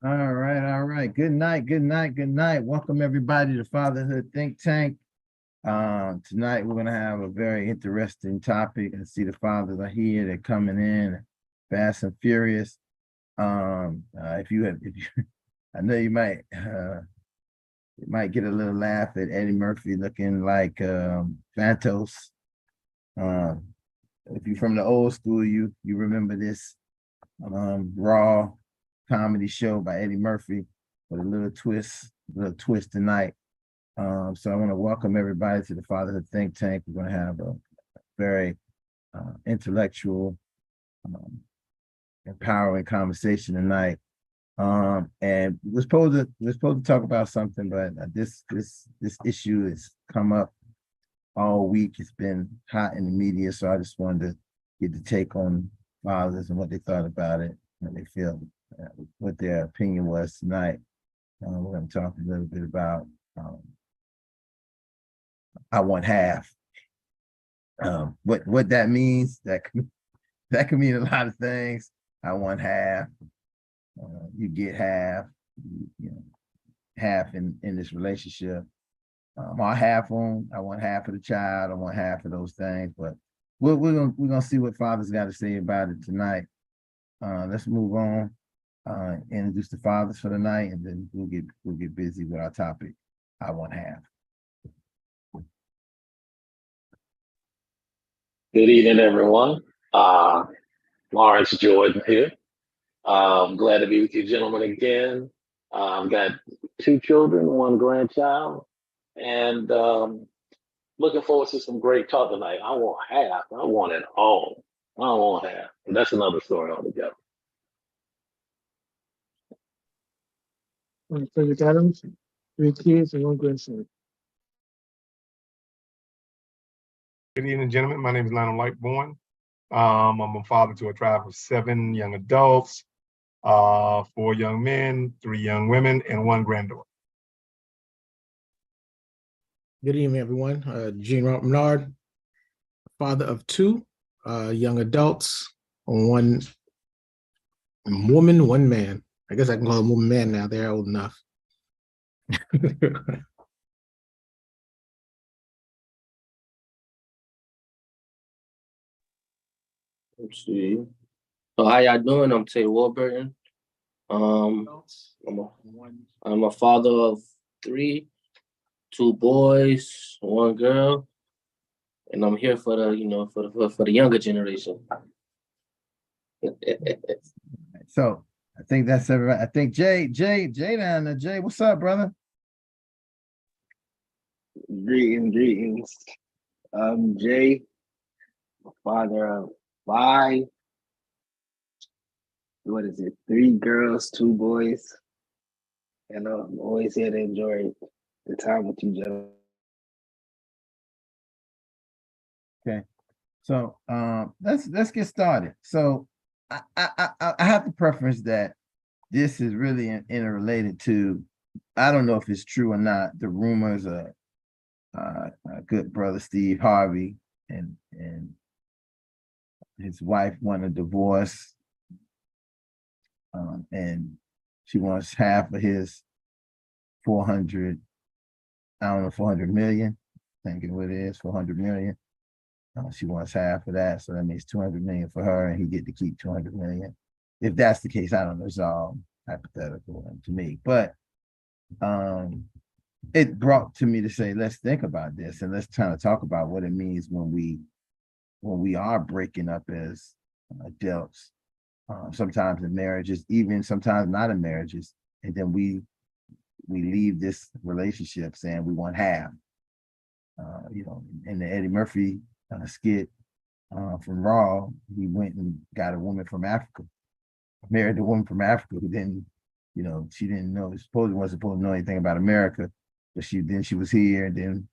All right, all right. Good night, good night, good night. Welcome everybody to Fatherhood Think Tank. Tonight we're gonna have a very interesting topic. I see the fathers are here, they're coming in fast and furious. If you I know you might get a little laugh at Eddie Murphy looking like Santos. Um, if you're from the old school, you remember this raw comedy show by Eddie Murphy with a little twist tonight. So I want to welcome everybody to the Fatherhood Think Tank. We're going to have a very intellectual, um, empowering conversation tonight. And we're supposed to talk about something, but this issue has come up all week. It's been hot in the media, so I just wanted to get the take on fathers and what they thought about it, what they feel, what their opinion was tonight. We're going to talk a little bit about I want half. What that means, that can mean a lot of things. I want half. You get half. You know, half in this relationship. I want half of the child. I want half of those things. But we're gonna see what fathers got to say about it tonight. Let's move on. Introduce the fathers for the night, and then we'll get busy with our topic. I want half. Good evening, everyone. Lawrence Jordan here. I'm glad to be with you, gentlemen, again. I've got two children, one grandchild, and looking forward to some great talk tonight. I want half. I want it all. I don't want half. And that's another story altogether. Frederick Adams, 3 kids and 1 grandson. Good evening, gentlemen. My name is Lionel Lightborn. I'm a father to a tribe of 7 young adults, 4 young men, 3 young women, and 1 granddaughter. Good evening, everyone. Gene Bernard, father of 2 young adults, 1 woman, 1 man. I guess I can call them woman man now. They're old enough. Let's see. So how y'all doing? I'm Tay Warburton. I'm a father of 3, 2 boys, 1 girl, and I'm here for the younger generation. So I think that's everybody. I think Jay down there. Jay, what's up, brother? Greetings. I'm Jay, father of 5. What is it? 3 girls, 2 boys. And I'm always here to enjoy the time with you, gentlemen. Okay. So let's get started. So I have to preference that this is really interrelated to, I don't know if it's true or not, the rumors of good brother Steve Harvey and his wife want a divorce, and she wants half of his 400, I don't know, 400 million, thinking what it is, 400 million. She wants half of that, so that means 200 million for her, and he get to keep 200 million. If that's the case, I don't know, it's all hypothetical to me. But it brought to me to say, let's think about this and let's kind of talk about what it means when we are breaking up as adults, sometimes in marriages, even sometimes not in marriages, and then we leave this relationship saying we want half. In the Eddie Murphy skit from Raw, he went and got a woman from Africa, married a woman from Africa who didn't, she didn't know, supposedly wasn't supposed to know anything about America, but she was here, and then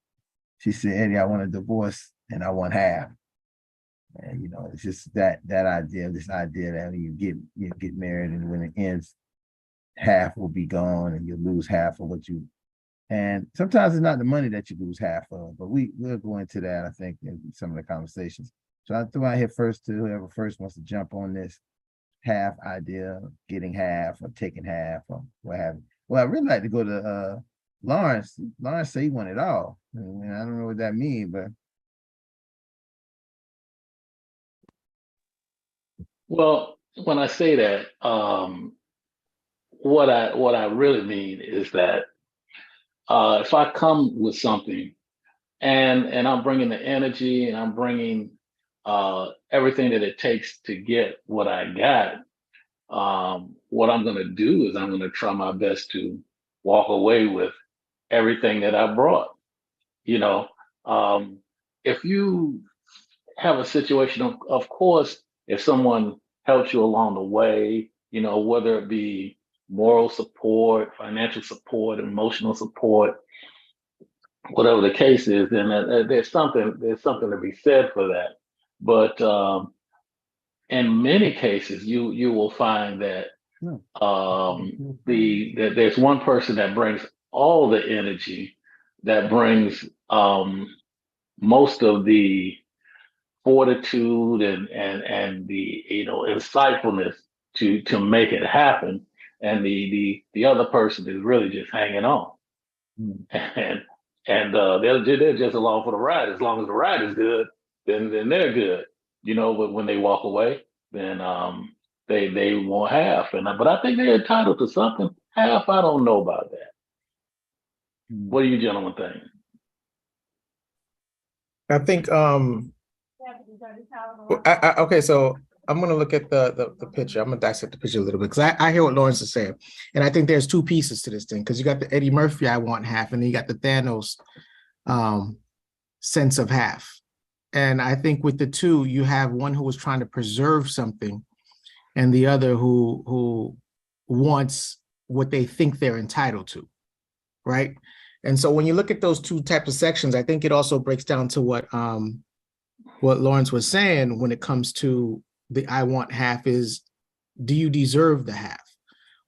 she said, Eddie, I want a divorce and I want half. And it's just that idea, this idea that when you get married and when it ends, half will be gone and you'll lose half of what you. And sometimes it's not the money that you lose half of, but we'll go into that, I think, in some of the conversations. So I threw out here first to whoever first wants to jump on this. half idea of getting half or taking half or what have you. Well, I really like to go to Lawrence. Lawrence said he wanted it all. I don't know what that means, but Well, when I say that, what I really mean is that if I come with something and I'm bringing the energy and I'm bringing everything that it takes to get what I got, what I'm going to do is I'm going to try my best to walk away with everything that I brought. You know, if you have a situation, of course, if someone helps you along the way, whether it be moral support, financial support, emotional support, whatever the case is, then there's something to be said for that. But in many cases, you will find that that there's one person that brings all the energy, that brings most of the fortitude and the insightfulness to make it happen, and the other person is really just hanging on, and they're just along for the ride. As long as the ride is good, then they're good, but when they walk away, then they want half. But I think they're entitled to something. Half, I don't know about that. What do you gentlemen think? I think okay, so I'm gonna look at the picture. I'm gonna dissect the picture a little bit because I hear what Lawrence is saying, and I think there's two pieces to this thing, because you got the Eddie Murphy I want half, and then you got the Thanos sense of half. And I think with the two, you have one who is trying to preserve something, and the other who wants what they think they're entitled to, right? And so when you look at those two types of sections, I think it also breaks down to what Lawrence was saying when it comes to the I want half is, do you deserve the half?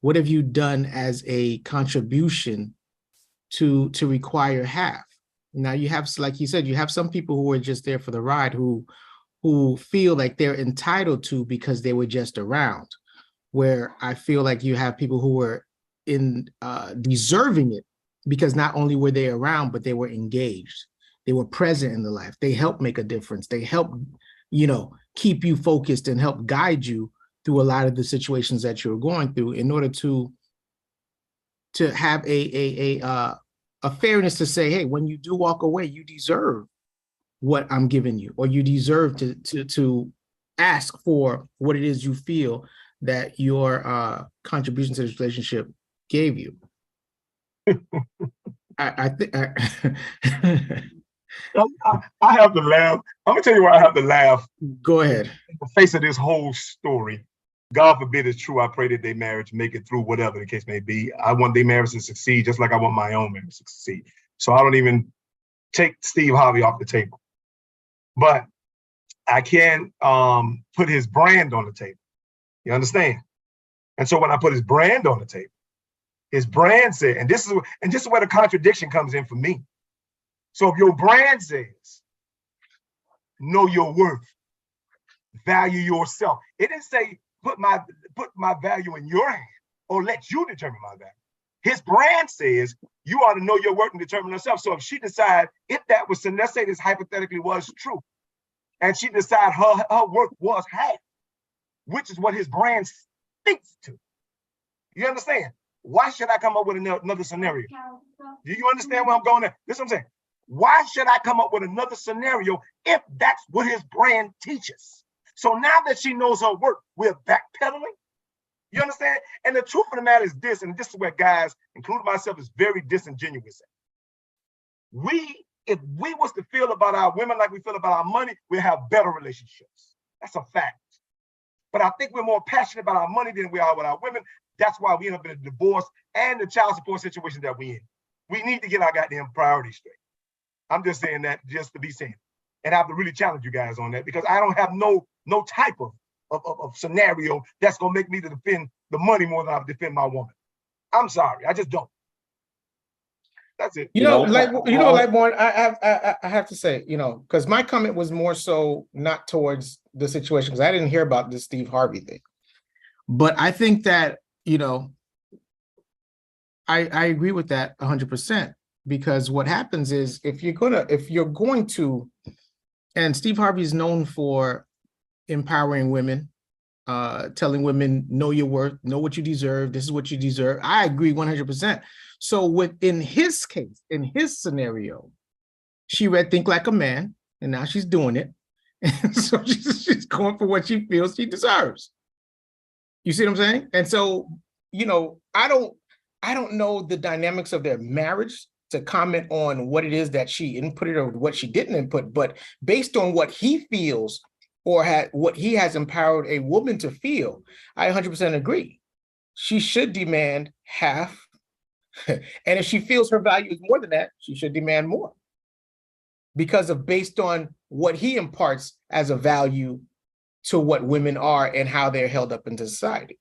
What have you done as a contribution to require half? Now you have, like you said, you have some people who are just there for the ride, who feel like they're entitled to because they were just around, where I feel like you have people who were in deserving it because not only were they around, but they were engaged. They were present in the life. They helped make a difference. They helped, keep you focused and help guide you through a lot of the situations that you're going through, in order to have a fairness to say, hey, when you do walk away, you deserve what I'm giving you, or you deserve to ask for what it is you feel that your contribution to this relationship gave you. I think I have to laugh. I'm gonna tell you why I have to laugh. Go ahead. In the face of this whole story, God forbid it's true. I pray that their marriage make it through, whatever the case may be. I want their marriage to succeed, just like I want my own marriage to succeed. So I don't even take Steve Harvey off the table. But I can put his brand on the table. You understand? And so when I put his brand on the table, his brand said, and this is where the contradiction comes in for me. So if your brand says, know your worth, value yourself, it didn't say put my value in your hand or let you determine my value. His brand says you ought to know your worth and determine yourself. So if she decide, if that was, let's say this hypothetically was true, and she decide her worth was half, which is what his brand speaks to. You understand? Why should I come up with another scenario? Do you understand where I'm going there? This is what I'm saying. Why should I come up with another scenario if that's what his brand teaches? So now that she knows her worth, we're backpedaling. You understand? And the truth of the matter is this, and this is where guys, including myself, is very disingenuous. If we was to feel about our women like we feel about our money, we'll have better relationships. That's a fact. But I think we're more passionate about our money than we are with our women. That's why we end up in a divorce and the child support situation that we in. We need to get our goddamn priorities straight. I'm just saying that just to be seen. And I have to really challenge you guys on that, because I don't have no type of scenario that's gonna make me to defend the money more than I defend my woman. I'm sorry, I just don't. That's it. Lightborn, I have to say, because my comment was more so not towards the situation, because I didn't hear about this Steve Harvey thing. But I think that, you know, I agree with that 100%, because what happens is if you're going to, and Steve Harvey is known for empowering women, telling women, know your worth, know what you deserve. This is what you deserve. I agree 100%. So within his case, in his scenario, she read Think Like a Man, and now she's doing it. And so she's going for what she feels she deserves. You see what I'm saying? And so, you know, I don't know the dynamics of their marriage to comment on what it is that she inputted or what she didn't input, but based on what he feels or what he has empowered a woman to feel, I 100% agree. She should demand half. And if she feels her value is more than that, she should demand more, because of based on what he imparts as a value to what women are and how they're held up into society.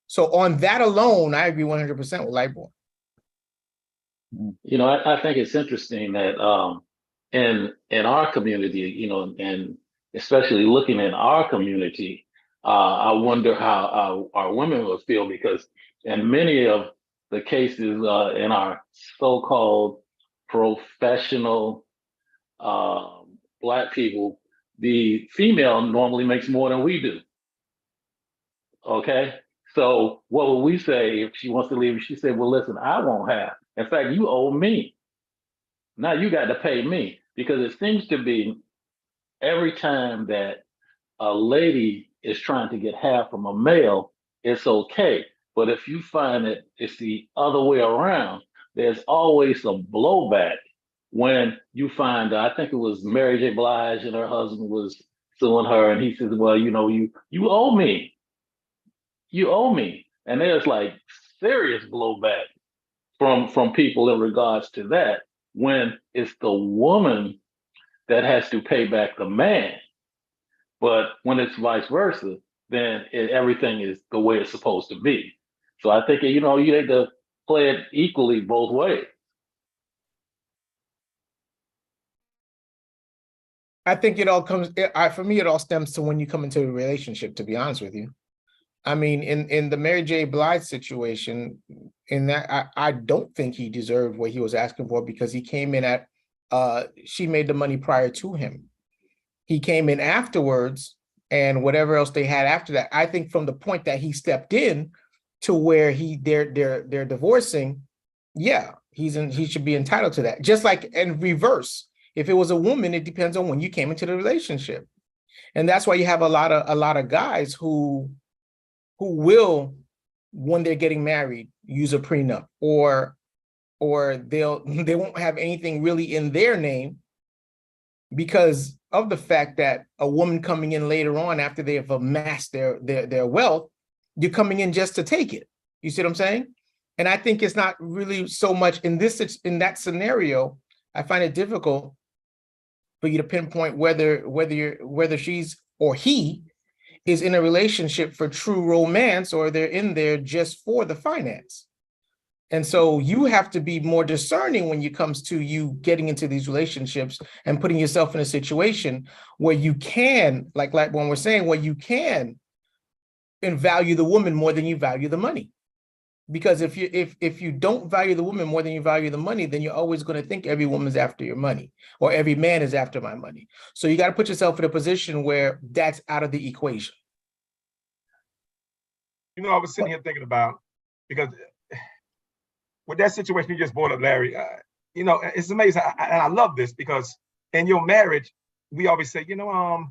So on that alone, I agree 100% with Lightborn. You know, I think it's interesting that in our community, you know, and especially looking in our community, I wonder how our women will feel, because in many of the cases in our so-called professional Black people, the female normally makes more than we do. Okay. So what would we say if she wants to leave? She said, well, listen, I won't have. In fact, you owe me. Now you got to pay me, because it seems to be every time that a lady is trying to get half from a male, it's okay. But if you find that it's the other way around, there's always some blowback when you find, I think it was Mary J. Blige and her husband was suing her, and he says, well, you know, you owe me. You owe me. And there's like serious blowback from people in regards to that, when it's the woman that has to pay back the man. But when it's vice versa, then everything is the way it's supposed to be. So I think, you know, you need to play it equally both ways. I think it all comes, for me, it all stems to when you come into a relationship, to be honest with you. I mean, in the Mary J. Blige situation, in that, I don't think he deserved what he was asking for, because he came in at, she made the money prior to him. He came in afterwards, and whatever else they had after that, I think from the point that he stepped in to where they're divorcing, yeah, he should be entitled to that. Just like in reverse, if it was a woman, it depends on when you came into the relationship. And that's why you have a lot of guys who will, when they're getting married, use a prenup, or they won't have anything really in their name, because of the fact that a woman coming in later on after they have amassed their wealth, you're coming in just to take it. You see what I'm saying? And I think it's not really so much in that scenario. I find it difficult for you to pinpoint whether she's or he is in a relationship for true romance, or they're in there just for the finance. And so you have to be more discerning when it comes to you getting into these relationships and putting yourself in a situation where you can, like when we're saying, where you can value the woman more than you value the money. Because if you don't value the woman more than you value the money, then you're always going to think every woman's after your money, or every man is after my money. So you got to put yourself in a position where that's out of the equation. You know, I was sitting here thinking about, because with that situation you just brought up, Larry, you know, it's amazing. And I love this, because in your marriage, we always say, you know,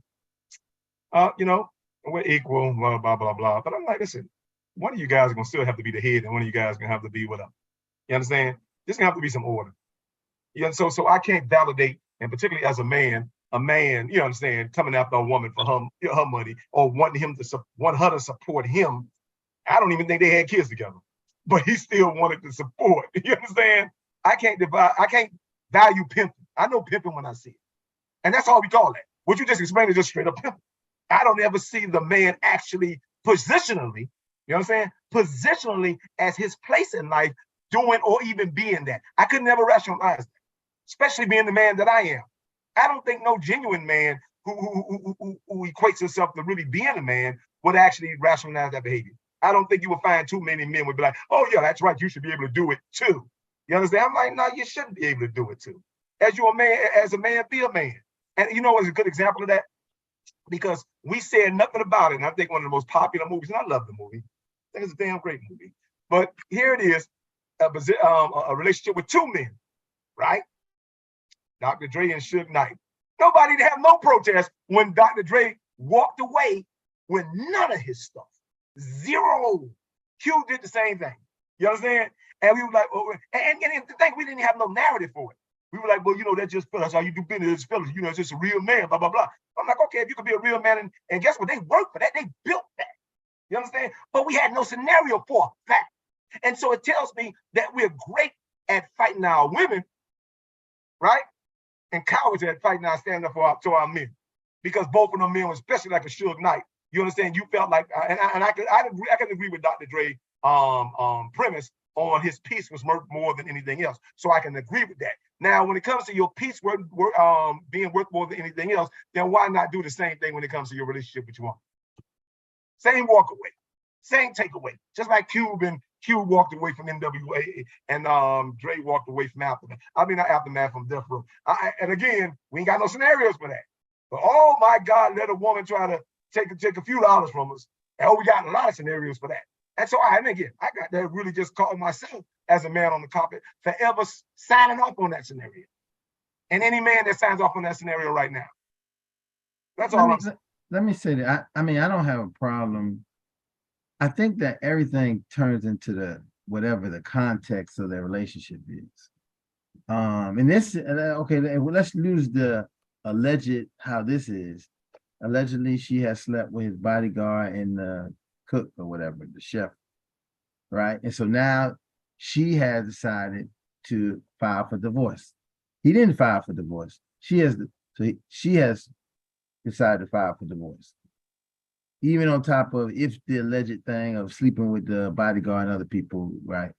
we're equal, blah, blah, blah, blah. But I'm like, listen, one of you guys are going to still have to be the head, and one of you guys are going to have to be with them. You understand? There's going to have to be some order. Yeah, so I can't validate, and particularly as a man, you understand, coming after a woman for her money, or want her to support him. I don't even think they had kids together, but he still wanted to support. You understand? I can't value pimping. I know pimping when I see it. And that's all we call it. What you just explained is just straight up pimping. I don't ever see the man actually positionally, you know what I'm saying? Positionally as his place in life, doing or even being that. I could never rationalize that, especially being the man that I am. I don't think no genuine man who equates himself to really being a man would actually rationalize that behavior. I don't think you will find too many men would be like, oh yeah, that's right, you should be able to do it too. You understand? I'm like, no, you shouldn't be able to do it too. As you're a man, as a man, be a man. And you know what's a good example of that? Because we said nothing about it. And I think one of the most popular movies, and I love the movie. I think it's a damn great movie. But here it is, a relationship with two men, right? Dr. Dre and Suge Knight. Nobody have no protest when Dr. Dre walked away with none of his stuff. Zero. Q did the same thing. You understand? And we were like, oh, and the thing, we didn't have no narrative for it. We were like, well, you know, that's just fellas, how you do business, fellas, you know, it's just a real man, blah, blah, blah. I'm like, okay, if you could be a real man, and guess what? They worked for that. They built that. You understand? But we had no scenario for that. And so it tells me that we're great at fighting our women, right? And cowards at fighting our standing up to our men. Because both of them men, especially like a Suge Knight, you understand, you felt like, I can agree with Dr. Dre premise on his peace was worth more than anything else. So I can agree with that. Now, when it comes to your peace being worth more than anything else, then why not do the same thing when it comes to your relationship with your woman? Same walk away, same takeaway. Just like Q walked away from NWA and Dre walked away from Aftermath. I mean, not Aftermath, from Death Row. And again, we ain't got no scenarios for that. But oh my God, let a woman try to take a few dollars from us. And we got a lot of scenarios for that. And so I got to really just call myself as a man on the carpet forever signing off on that scenario. And any man that signs off on that scenario right now. That's all I'm saying. Let me say that. I mean, I don't have a problem. I think that everything turns into whatever the context of their relationship is. And this, okay, let's lose the alleged, how this is. Allegedly, she has slept with his bodyguard and the cook or whatever, the chef, right? And so now she has decided to file for divorce. He didn't file for divorce. She has decided to file for divorce. Even on top of if the alleged thing of sleeping with the bodyguard and other people, right?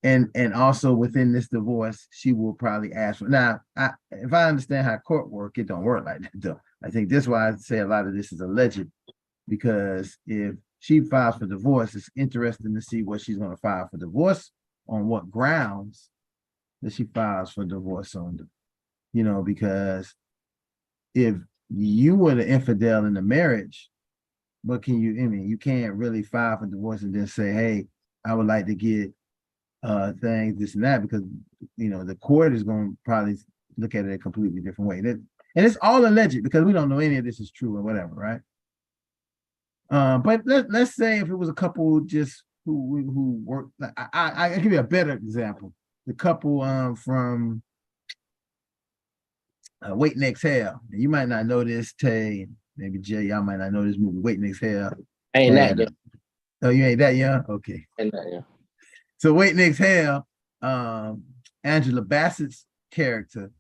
And also within this divorce, she will probably ask for, now, if I understand how court work, it don't work like that though. I think that's why I say a lot of this is alleged, because if she files for divorce, it's interesting to see what she's going to file for divorce, on what grounds that she files for divorce on, you know, because if you were the infidel in the marriage, but you can't really file for divorce and then say, hey, I would like to get things, this and that, because, you know, the court is going to probably look at it a completely different way. And it's all alleged because we don't know any of this is true or whatever, right? But let's say if it was a couple just who worked, I give you a better example. The couple from Waiting Exhale. You might not know this, Tay, maybe Jay, y'all might not know this movie, Waiting Exhale. Ain't that young. Oh, you ain't that young? Okay. Ain't that young. So Waiting Exhale, Angela Bassett's character,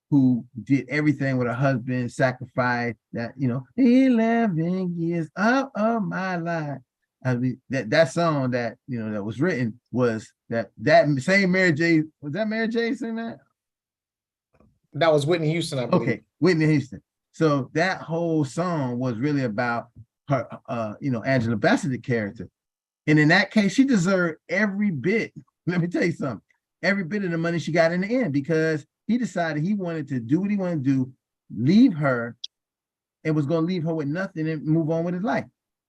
who did everything with her husband, sacrificed that, 11 years of my life. I mean, that song that, that was written was that same Mary J. Was that Mary J. sing that? That was Whitney Houston, I believe. Okay, Whitney Houston. So that whole song was really about her, Angela Bassett character. And in that case, she deserved every bit. Let me tell you something. Every bit of the money she got in the end, because he decided he wanted to do what he wanted to do, leave her, and was going to leave her with nothing and move on with his life.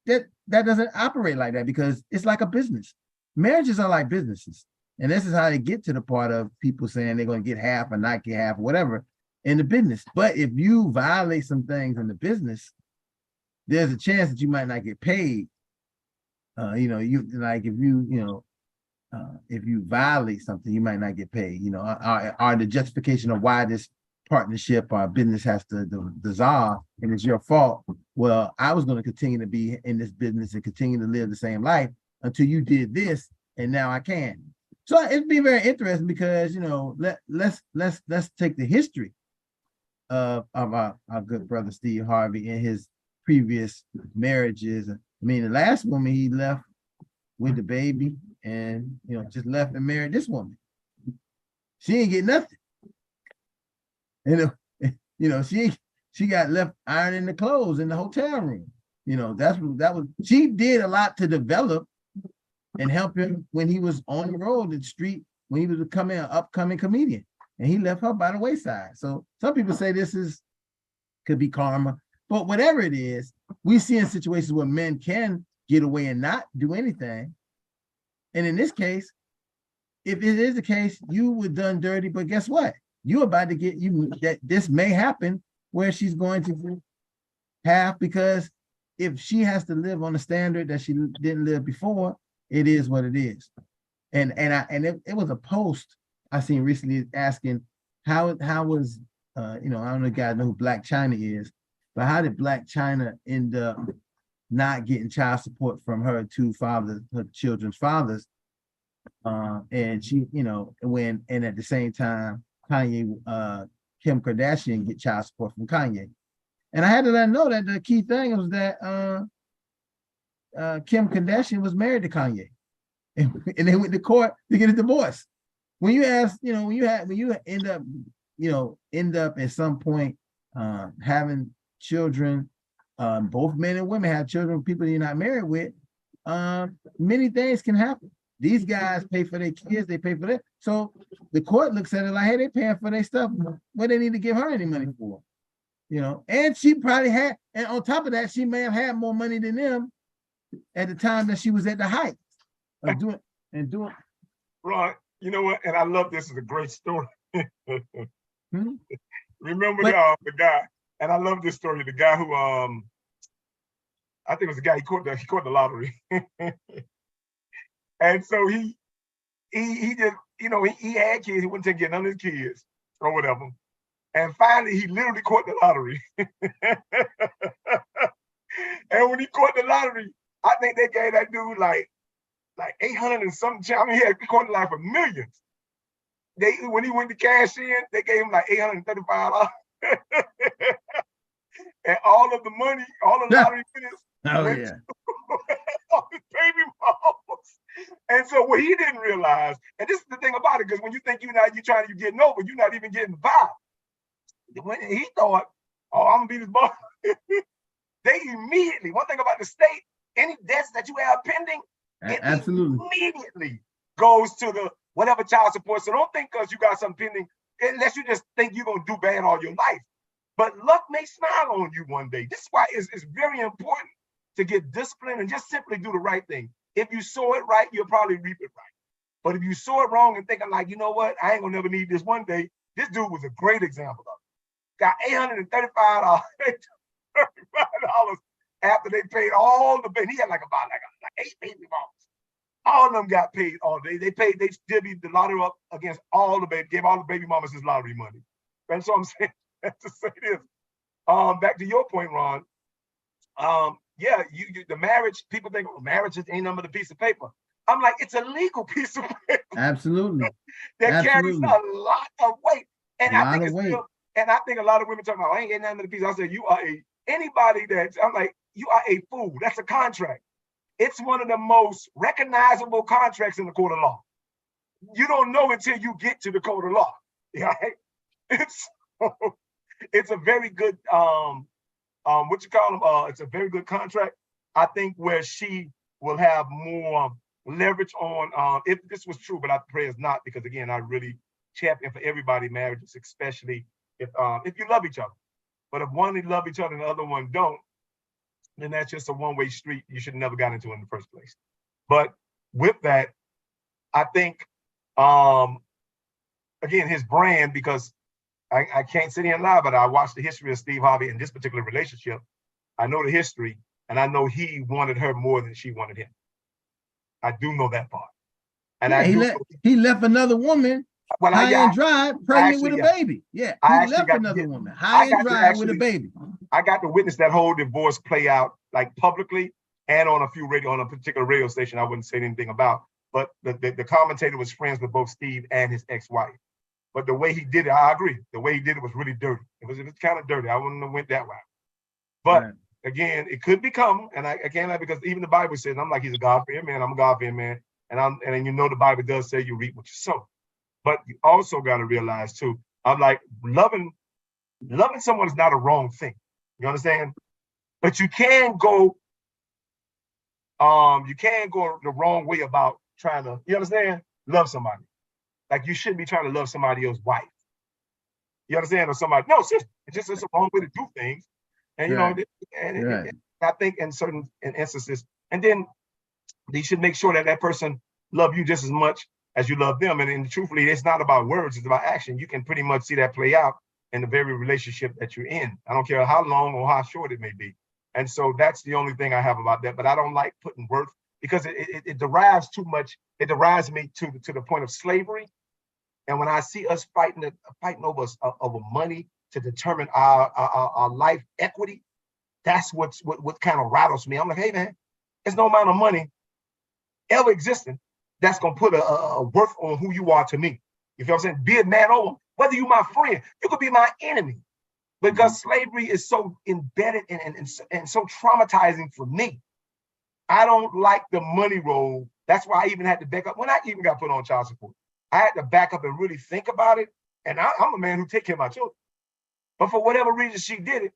That doesn't operate like that, because it's like a business. Marriages are like businesses. And this is how they get to the part of people saying they're going to get half or not get half, or whatever, in the business. But if you violate some things in the business, there's a chance that you might not get paid. If you violate something, you might not get paid. Are the justification of why this partnership or business has to dissolve and it's your fault. Well, I was going to continue to be in this business and continue to live the same life until you did this, and now I can. So it'd be very interesting because let's take the history of our good brother Steve Harvey and his previous marriages. I mean, the last woman he left with the baby, and just left and married this woman. She ain't get nothing. She got left ironing the clothes in the hotel room. You know, that was she did a lot to develop and help him when he was on the road, the street, when he was becoming an upcoming comedian, and he left her by the wayside. So some people say could be karma, but whatever it is, we see in situations where men can get away and not do anything. And in this case, if it is the case, you were done dirty, but guess what? You're about to get that this may happen where she's going to have, because if she has to live on a standard that she didn't live before, it is what it is. And it was a post I seen recently asking how was you know, I don't know if you guys know who Black China is, but how did Black China end up not getting child support from her two fathers, her children's fathers? And she, you know, and at the same time, Kanye, Kim Kardashian get child support from Kanye. And I had to let her know that the key thing was that Kim Kardashian was married to Kanye, and they went to court to get a divorce. When you ask, you know, when you end up at some point having children, both men and women have children with people you're not married with, many things can happen. These guys pay for their kids, they pay for that. So the court looks at it like, hey, they're paying for their stuff. What they need to give her any money for? You know, and she probably had, and on top of that, she may have had more money than them at the time that she was at the height of doing. Right. You know what? And I love this. Is a great story. Hmm? Remember the guy, and I love this story. The guy who I think it was the guy he caught the lottery. And so he just, you know, he had kids, he wouldn't take care of none of his kids or whatever. And finally he literally caught the lottery. And when he caught the lottery, I think they gave that dude like 800 and something. I mean, he caught it like for millions. When he went to cash in, they gave him like $835. And all of the money, all the lottery winners went to all his baby mamas. And so what he didn't realize, and this is the thing about it, because when you think you're getting over, you're not even getting by. When he thought, oh, I'm gonna be this boss, they immediately, one thing about the state, any debts that you have pending, it absolutely immediately goes to the whatever child support. So don't think because you got something pending, unless you just think you're gonna do bad all your life. But luck may smile on you one day. This is why it's very important to get disciplined and just simply do the right thing. If you sow it right, you'll probably reap it right. But if you sow it wrong and thinking like, you know what, I ain't gonna never need this one day, this dude was a great example of it. Got $835 after they paid all the baby. He had like 8 baby mamas. All of them got paid all day. They divvied the lottery up against all the baby, gave all the baby mamas his lottery money. And so I'm saying to say this. Back to your point, Ron. Yeah, the marriage, people think, oh, marriage ain't nothing but a piece of paper. I'm like, it's a legal piece of paper. Absolutely. That carries a lot of weight. And I think a lot of women talking about, I ain't getting nothing but a piece. I said, I'm like, you are a fool. That's a contract. It's one of the most recognizable contracts in the court of law. You don't know until you get to the court of law. Right? It's a very good it's a very good contract. I think where she will have more leverage on if this was true, but I pray it's not, because again, I really champion for everybody marriages, especially if you love each other. But if one love each other and the other one don't, then that's just a one-way street. You should have never got into it in the first place. But with that, I think again, his brand, because I can't sit here and lie, but I watched the history of Steve Harvey in this particular relationship. I know the history, and I know he wanted her more than she wanted him. I do know that part. And he left another woman high and dry, pregnant with a baby. Yeah, he left another woman high and dry with a baby. I got to witness that whole divorce play out, like publicly and on a particular radio station I wouldn't say anything about. But the commentator was friends with both Steve and his ex-wife. But the way he did it, I agree. The way he did it was really dirty. It was kind of dirty. I wouldn't have went that route. But again, it could become, and I can't lie, because even the Bible says, I'm like, he's a God-fearing man. I'm a God-fearing man. And you know the Bible does say you reap what you sow. But you also got to realize too, I'm like, loving someone is not a wrong thing. You understand? But you can go the wrong way about trying to, you understand? Love somebody. Like you shouldn't be trying to love somebody else's wife. You understand? Or somebody, no, it's a wrong way to do things. And you know, and I think in certain instances, and then they should make sure that that person love you just as much as you love them. And truthfully, it's not about words, it's about action. You can pretty much see that play out in the very relationship that you're in. I don't care how long or how short it may be. And so that's the only thing I have about that. But I don't like putting worth, because it derives too much. It derives me to the point of slavery. And when I see us fighting over money to determine our life equity, that's what kind of rattles me. I'm like, hey man, there's no amount of money ever existing that's gonna put a worth on who you are to me. You feel what I'm saying? Be it man or woman, whether you my friend, you could be my enemy. Because slavery is so embedded and so traumatizing for me. I don't like the money role. That's why I even had to back up when I even got put on child support. I had to back up and really think about it. And I'm a man who take care of my children. But for whatever reason she did it,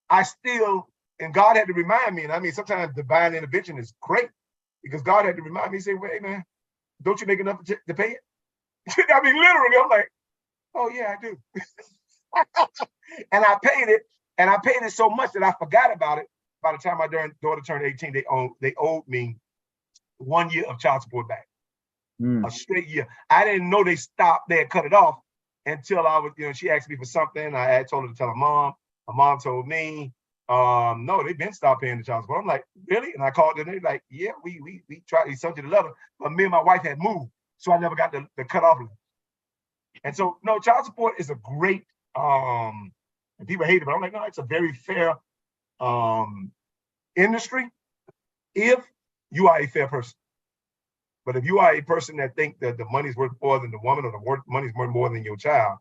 I still, and God had to remind me, and I mean, sometimes divine intervention is great, because God had to remind me, say, wait, man, don't you make enough to pay it? I mean, literally, I'm like, oh yeah, I do. And I paid it so much that I forgot about it. By the time my daughter turned 18, they owed me 1 year of child support back. A straight year. I didn't know they stopped, they had cut it off until I was, she asked me for something. I had told her to tell her mom. My mom told me, no, they've been stopped paying the child support. I'm like, really? And I called them, they're like, yeah, we tried, we sent you the letter, but me and my wife had moved. So I never got the cutoff letter. And so, no, child support is a great, and people hate it, but I'm like, no, it's a very fair industry if you are a fair person. But if you are a person that think that the money's worth more than the woman, or the money's worth more than your child,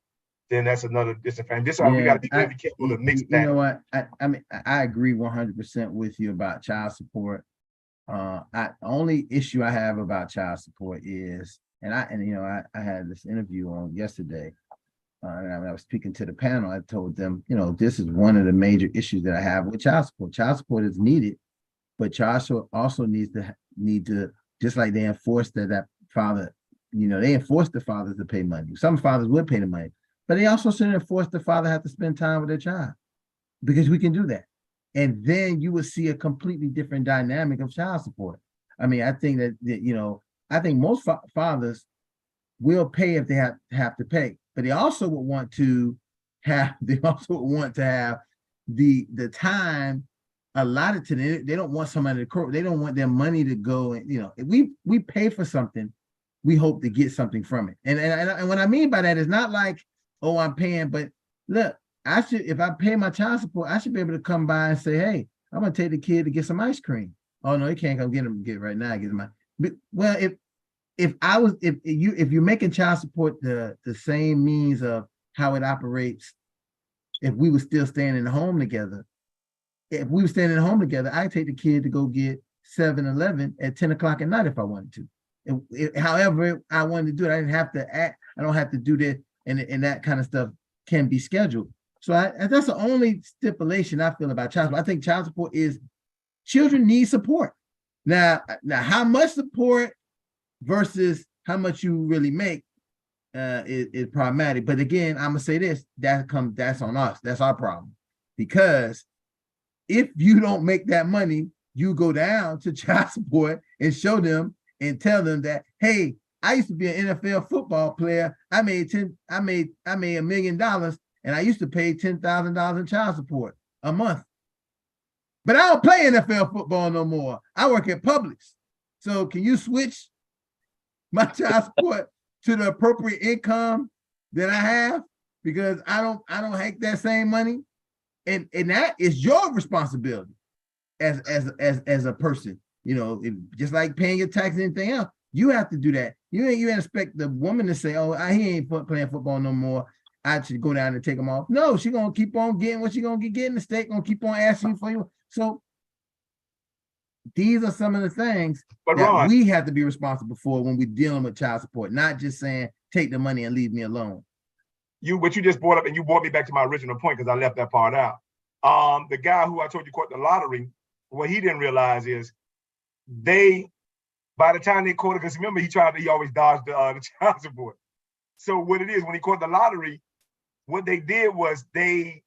then that's another disadvantage. This is why we got to be very careful to mix that. You know what? I mean, I agree 100% with you about child support. Only issue I have about child support is, I had this interview on yesterday, and I was speaking to the panel. I told them, this is one of the major issues that I have with child support. Child support is needed, but child support also need to, just like they enforce that father, they enforce the fathers to pay money. Some fathers would pay the money, but they also should enforce the father have to spend time with their child, because we can do that. And then you will see a completely different dynamic of child support. I mean, I think that I think most fathers will pay if they have to pay, but they also would want to have the time allotted to them. They don't want somebody to, they don't want their money to go, and if we pay for something, we hope to get something from it. And what I mean by that is not like, oh, I'm paying, but look, if I pay my child support, I should be able to come by and say, hey, I'm gonna take the kid to get some ice cream. Oh no, he can't come get it right now. Get him. Well, if you're making child support the same means of how it operates, if we were still staying in the home together, I take the kid to go get 7-Eleven at 10 o'clock at night if I wanted to. However I wanted to do it, I didn't have to act. I don't have to do that, and that kind of stuff can be scheduled. So that's the only stipulation I feel about child support. I think child support is, children need support. Now how much support versus how much you really make is problematic. But again, I'm gonna say this: that's on us. That's our problem, because if you don't make that money, you go down to child support and show them and tell them that, hey, I used to be an NFL football player. I made $1 million, and I used to pay $10,000 in child support a month. But I don't play NFL football no more. I work at Publix. So can you switch my child support to the appropriate income that I have? Because I don't make that same money. And that is your responsibility as a person. Just like paying your taxes and anything else, you have to do that. You ain't expect the woman to say, oh, he ain't playing football no more, I should go down and take him off. No, she's gonna keep on getting what she's gonna get getting. The state gonna keep on asking you for you. So these are some of the things that we have to be responsible for when we're dealing with child support, not just saying take the money and leave me alone. What you just brought up, and you brought me back to my original point, because I left that part out. The guy who I told you caught the lottery, what he didn't realize is by the time they caught it, because remember he always dodged the child support. So what it is, when he caught the lottery, what they did was they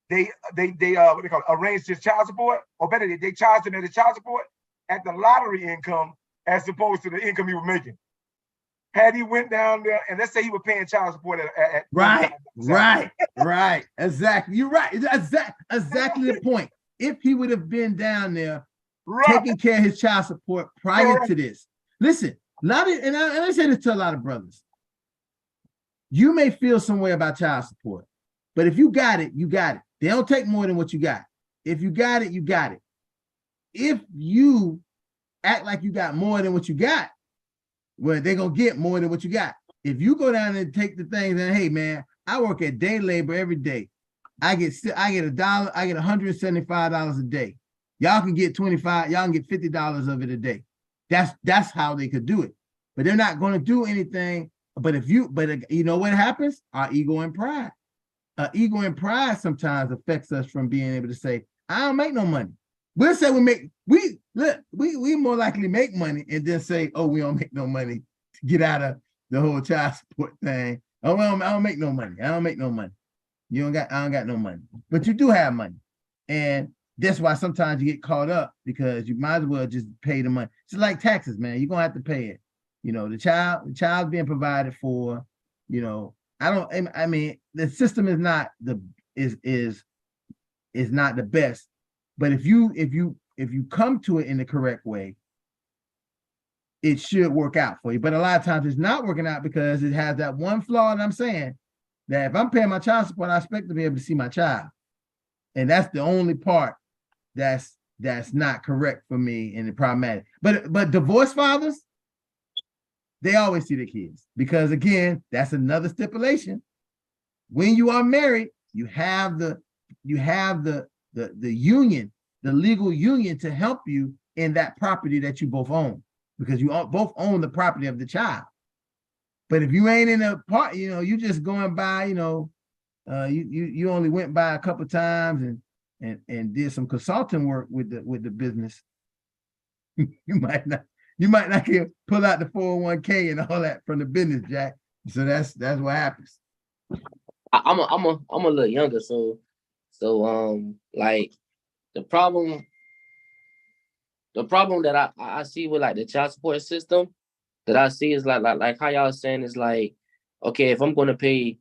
what they call it, arranged his child support, or better, they charged him at his child support at the lottery income as opposed to the income he was making. Had he went down there, and let's say he was paying child support at right, exactly. You're right. Exactly the point. If he would have been down there taking care of his child support prior to this, listen. And I say this to a lot of brothers. You may feel some way about child support, but if you got it, you got it. They don't take more than what you got. If you got it, you got it. If you act like you got more than what you got, well, they're gonna get more than what you got. If you go down and take the things and, hey man, I work at day labor every day. I get $1, I get $175 a day. Y'all can get 25, y'all can get $50 of it a day. That's how they could do it. But they're not gonna do anything. But you know what happens? Our ego and pride. Ego and pride sometimes affects us from being able to say, I don't make no money. We'll say we more likely make money and then say, oh, we don't make no money to get out of the whole child support thing. Oh, well, I don't make no money. I don't make no money. I don't got no money. But you do have money. And that's why sometimes you get caught up because you might as well just pay the money. It's like taxes, man. You're gonna have to pay it. You know, the child being provided for, you know, I mean, the system is not the best. But if you come to it in the correct way, it should work out for you. But a lot of times it's not working out because it has that one flaw that I'm saying, that if I'm paying my child support, I expect to be able to see my child. And that's the only part that's not correct for me and problematic. But divorced fathers, they always see the kids because again, that's another stipulation. When you are married, you have the union, the legal union to help you in that property that you both own, because you both own the property of the child. But if you ain't in a part, you know, you just going by, you know, you only went by a couple times and did some consulting work with the business, you might not get pull out the 401k and all that from the business, Jack. So that's what happens. I'm a little younger, so like the problem that I see with like the child support system that I see is like how y'all saying is like, okay, if I'm going to pay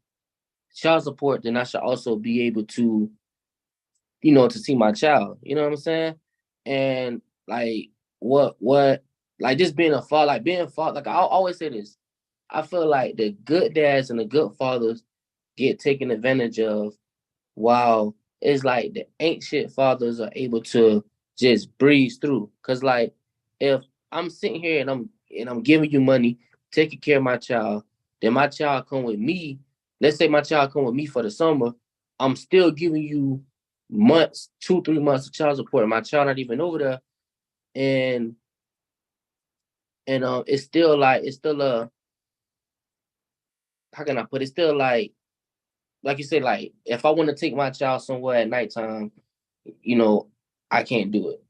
child support, then I should also be able to, you know, to see my child. You know what I'm saying? And like what like just being a father, like I always say this. I feel like the good dads and the good fathers get taken advantage of, while it's like the ain't shit fathers are able to just breeze through. Cause like if I'm sitting here and I'm giving you money, taking care of my child, then my child come with me. Let's say my child come with me for the summer. I'm still giving you months, 2-3 months of child support. My child not even over there, and it's still a, how can I put it? It's still like you said, like if I want to take my child somewhere at nighttime, you know, I can't do it.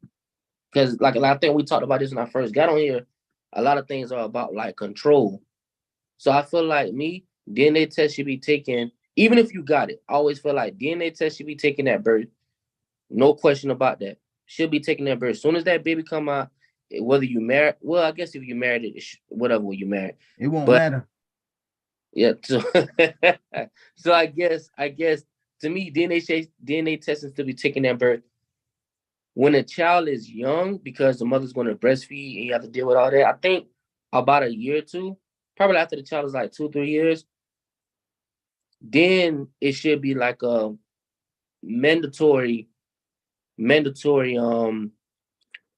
Because like I think we talked about this when I first got on here, a lot of things are about like control. So I feel like DNA test should be taken, even if you got it. I always feel like DNA test should be taken at birth. No question about that. Should be taken at birth. As soon as that baby come out, whether you married, well, I guess if you married it, whatever you married. It won't matter. Yeah. So, so I guess to me, DNA testing should be taken at birth. When a child is young, because the mother's going to breastfeed and you have to deal with all that, I think about a year or two, probably after the child is like 2-3 years, then it should be like a mandatory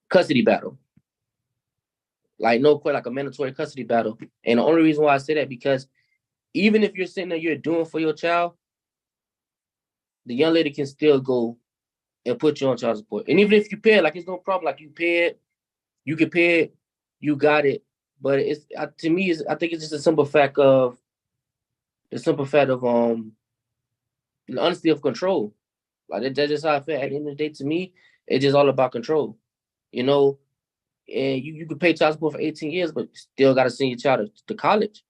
custody battle. Like like a mandatory custody battle. And the only reason why I say that, because even if you're sitting there, you're doing for your child, the young lady can still go and put you on child support. And even if you pay it, like it's no problem. Like you pay it, you can pay it, you got it. But it's to me, I think it's just a simple fact of the honesty of control. Like that's just how I feel. At the end of the day, to me, it's just all about control. You know, and you can pay child support for 18 years, but still got to send your child to college.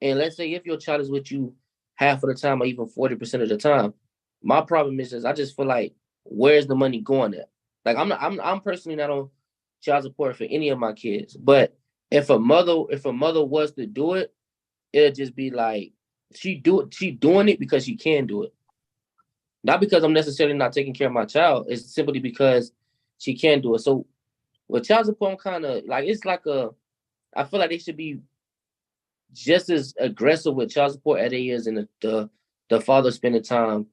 And let's say if your child is with you half of the time or even 40% of the time, my problem is I just feel like, where's the money going at? Like I'm personally not on child support for any of my kids. But if a mother was to do it, it'll just be like she doing it because she can do it. Not because I'm necessarily not taking care of my child. It's simply because she can do it. So with child support, I'm kind of like, it's like I feel like they should be just as aggressive with child support as they is in the father spending time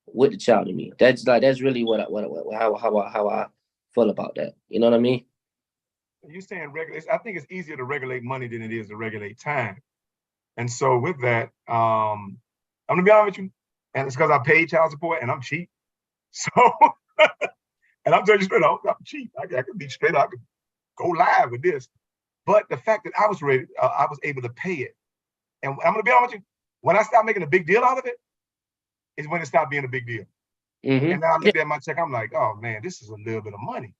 with the child. To me, that's really how I feel about that. You know what I mean? You're saying regulate. I think it's easier to regulate money than it is to regulate time. And so with that, I'm gonna be honest with you, and it's because I paid child support and I'm cheap. So, and I'm telling you straight up, I'm cheap. I could be straight up, I could go live with this. But the fact that I was ready, I was able to pay it. And I'm gonna be honest with you, when I stopped making a big deal out of it, is when it stopped being a big deal. Mm-hmm. And now I looked at my check, I'm like, oh man, this is a little bit of money.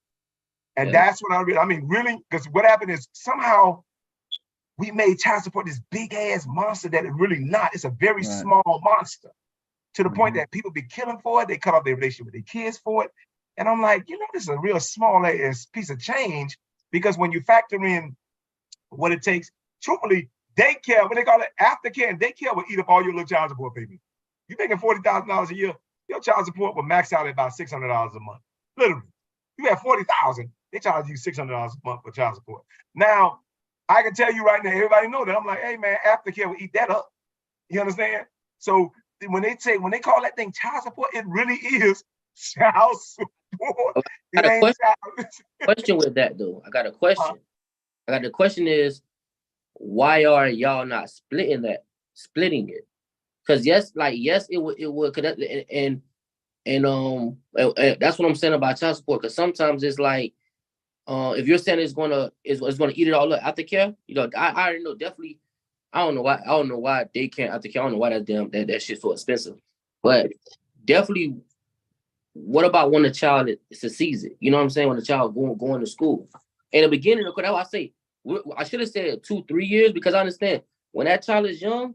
And Yeah. that's what really, because what happened is somehow we made child support this big ass monster that it's really not. It's a very small monster, to the point that people be killing for it. They cut off their relationship with their kids for it. And I'm like, this is a real small ass piece of change, because when you factor in what it takes, truthfully, daycare, what they call it, aftercare and daycare will eat up all your little child support payment. You making $40,000 a year, your child support will max out at about $600 a month. Literally. You have $40,000, they charge you $600 a month for child support. Now, I can tell you right now, everybody know that. I'm like, hey man, aftercare will eat that up. You understand? So when they call that thing child support, it really is child support. It ain't child. Question with that though. I got a question. The question is, why are y'all not splitting it? Because yes, it would connect, and that's what I'm saying about child support. Because sometimes it's like, if you're saying it's gonna eat it all up aftercare, I already know definitely. I don't know why they can't aftercare. I don't know why that shit's so expensive. But definitely, what about when the child succeeds it? You know what I'm saying? When the child going to school. In the beginning, that's why I say, I should have said 2-3 years, because I understand when that child is young,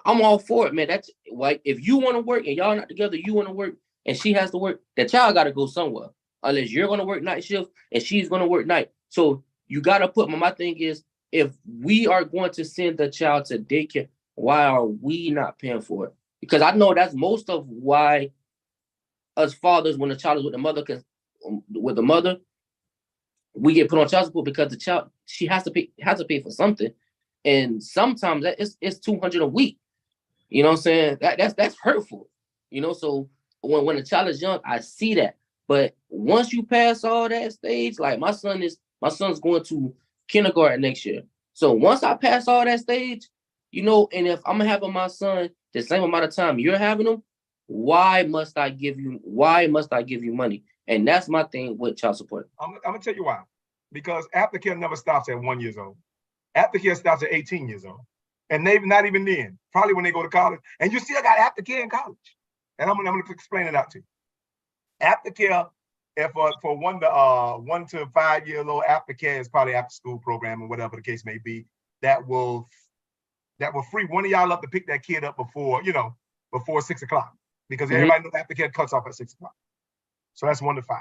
I'm all for it, man. That's like, if you want to work and y'all not together, you want to work and she has to work, the child got to go somewhere. Unless you're going to work night shift and she's going to work night. So you got to put, my thing is, if we are going to send the child to daycare, why are we not paying for it? Because I know that's most of why us fathers, when the child is with the mother, we get put on child support, because the child, she has to pay for something. And sometimes it's $200 a week. You know what I'm saying? That's hurtful. So when a child is young, I see that. But once you pass all that stage, like my son's going to kindergarten next year. So once I pass all that stage, and if I'm having my son the same amount of time you're having him, why must I give you money? And that's my thing with child support. I'm gonna tell you why. Because aftercare never stops at 1 year old. Aftercare stops at 18 years old. And maybe not even then, probably when they go to college. And you still got aftercare in college. And I'm gonna explain it out to you. Aftercare, if for 1 to 5 years old, aftercare is probably after school program or whatever the case may be, that will free one of y'all up to pick that kid up before 6 o'clock. Because everybody knows aftercare cuts off at 6 o'clock. So that's 1 to 5.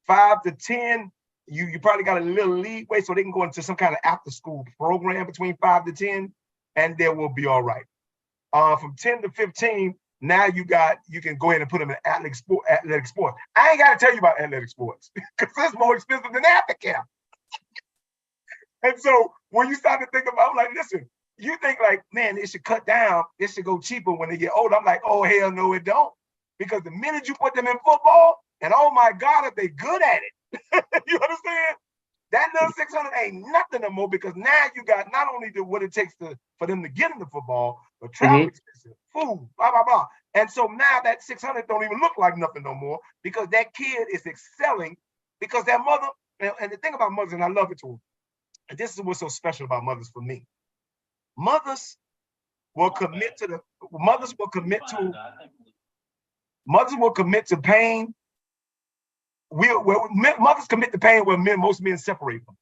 5 to 10, you probably got a little leeway, so they can go into some kind of after school program between 5 to 10, and they will be all right. From 10 to 15, now you can go ahead and put them in athletic sports. I ain't got to tell you about athletic sports, because it's more expensive than aftercare. And so when you start to think about, I'm like, listen, you think like, man, it should cut down, it should go cheaper when they get older. I'm like, oh, hell no, it don't. Because the minute you put them in football, and oh my God, if they good at it, you understand? That little 600 ain't nothing no more, because now you got not only what it takes for them to get into football, but travel expenses, food, blah, blah, blah. And so now that 600 don't even look like nothing no more, because that kid is excelling, because that mother, and the thing about mothers, and I love it too, and this is what's so special about mothers for me. Mothers will commit to Mothers will commit to pain. Mothers commit to pain where most men separate them.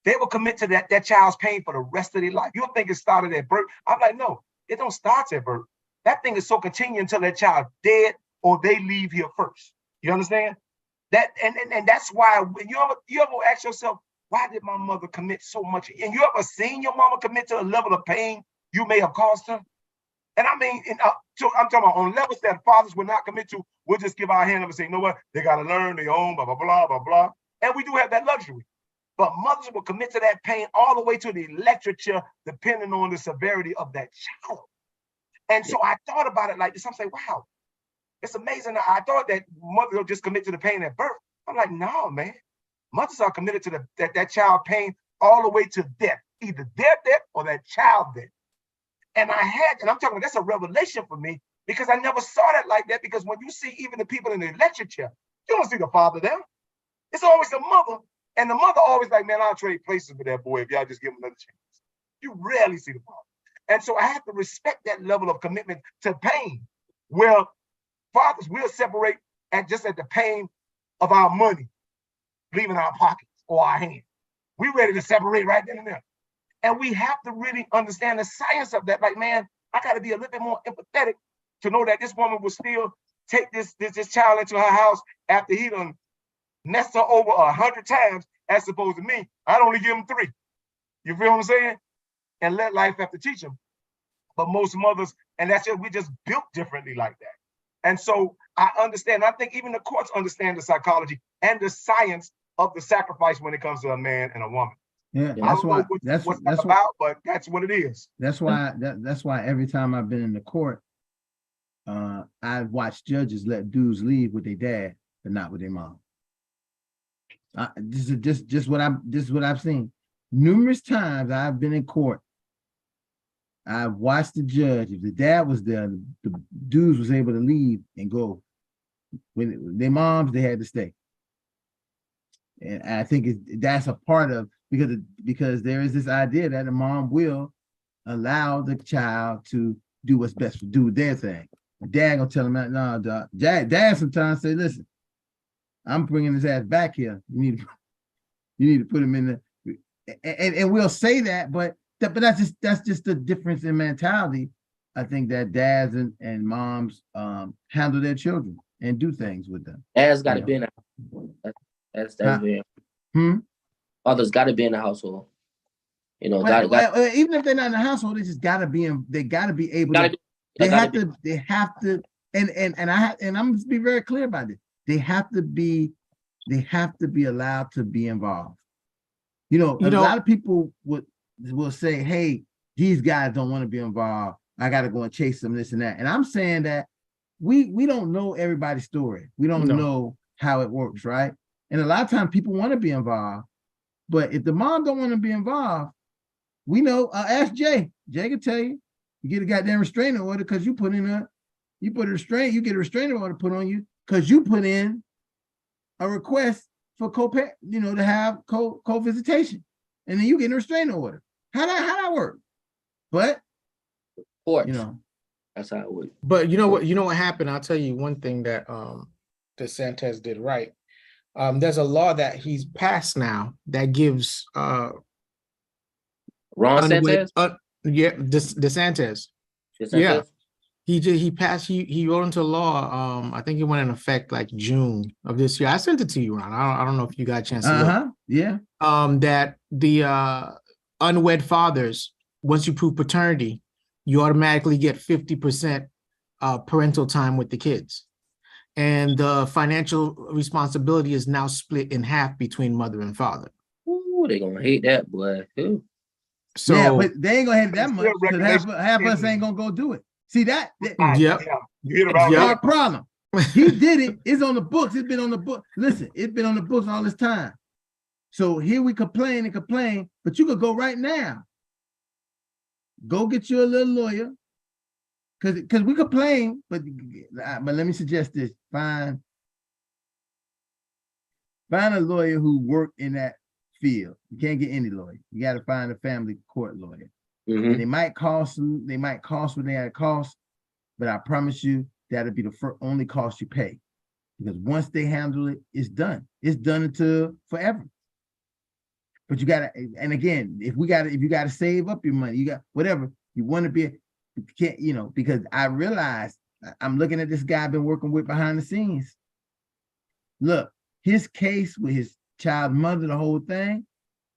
They will commit to that child's pain for the rest of their life. You'll think it started at birth. I'm like, no, it don't start at birth. That thing is so continuing until that child dead or they leave here first. You understand? That and that's why when you ever ask yourself, why did my mother commit so much? And you ever seen your mama commit to a level of pain you may have caused her? And I mean, I'm talking about on levels that fathers will not commit to. We'll just give our hand up and say, you know what? They got to learn their own, blah, blah, blah, blah, blah. And we do have that luxury. But mothers will commit to that pain all the way to the electrocution, depending on the severity of that child. And so I thought about it like this. I'm saying, wow, it's amazing. I thought that mothers will just commit to the pain at birth. I'm like, no, man. Mothers are committed to that child pain all the way to death, either their death or that child death. And I'm talking, that's a revelation for me because I never saw that like that. Because when you see even the people in the electric chair, you don't see the father there. It's always the mother. And the mother always like, man, I'll trade places with that boy if y'all just give him another chance. You rarely see the father. And so I have to respect that level of commitment to pain, where fathers will separate at the pain of our money leaving our pockets or our hands. We're ready to separate right then and there. And we have to really understand the science of that. Like, man, I got to be a little bit more empathetic to know that this woman will still take this child into her house after he done messed her over 100 times, as opposed to me. I'd only give him 3. You feel what I'm saying? And let life have to teach them. But most mothers, and we just built differently like that. And so I understand. I think even the courts understand the psychology and the science of the sacrifice when it comes to a man and a woman. Yeah, that's why. That's about, but that's what it is. That's why. That's why every time I've been in the court, I've watched judges let dudes leave with their dad, but not with their mom. This is what I've seen. Numerous times I've been in court. I've watched the judge. If the dad was there, the dudes was able to leave and go. When their moms, they had to stay. And I think that's a part of because there is this idea that a mom will allow the child to do what's best for do their thing. The dad gonna tell him that no, dog. Dad sometimes say, "Listen, I'm bringing his ass back here. You need to put him in the," and we'll say that, but that's just the difference in mentality. I think that dads and moms handle their children and do things with them. Dad's got to be in the that's very. Fathers got to be in the household. You know, even if they're not in the household, they just got to be in. They got to be able to. They have to. And I'm going to be very clear about this. They have to be allowed to be involved. A lot of people will say, "Hey, these guys don't want to be involved. I got to go and chase them, this and that." And I'm saying that we don't know everybody's story. We don't know how it works, right? And a lot of times people want to be involved, but if the mom don't want to be involved, we know. Ask Jay. Jay can tell you. You get a goddamn restraining order because you get a restraining order put on you because you put in a request for to have co-visitation, and then you get a restraining order. How that work? But that's how it would. But you know what happened? I'll tell you one thing that DeSantis did right. There's a law that he's passed now that gives Ron DeSantis? DeSantis. Yeah. He passed, he wrote into law. I think it went in effect like June of this year. I sent it to you, Ron. I don't know if you got a chance to look. Yeah. That the unwed fathers, once you prove paternity, you automatically get 50% parental time with the kids. And the financial responsibility is now split in half between mother and father. Ooh, they're gonna hate that, boy. Ooh. So yeah, but they ain't gonna hate it that much because half us ain't gonna go do it. See that? Our problem. He did it. It's on the books. It's been on the book. Listen, it's been on the books all this time. So here we complain, but you could go right now. Go get you a little lawyer. Because we complain, but let me suggest this: find a lawyer who worked in that field. You can't get any lawyer. You got to find a family court lawyer. And they might cost what they had to cost, but I promise you, that'll be the only cost you pay. Because once they handle it, it's done. It's done until forever. But you gotta, and again, if you gotta save up your money, you got whatever you want to be, you can't, because I realized I'm looking at this guy I've been working with behind the scenes. Look, his case with his child's mother, the whole thing,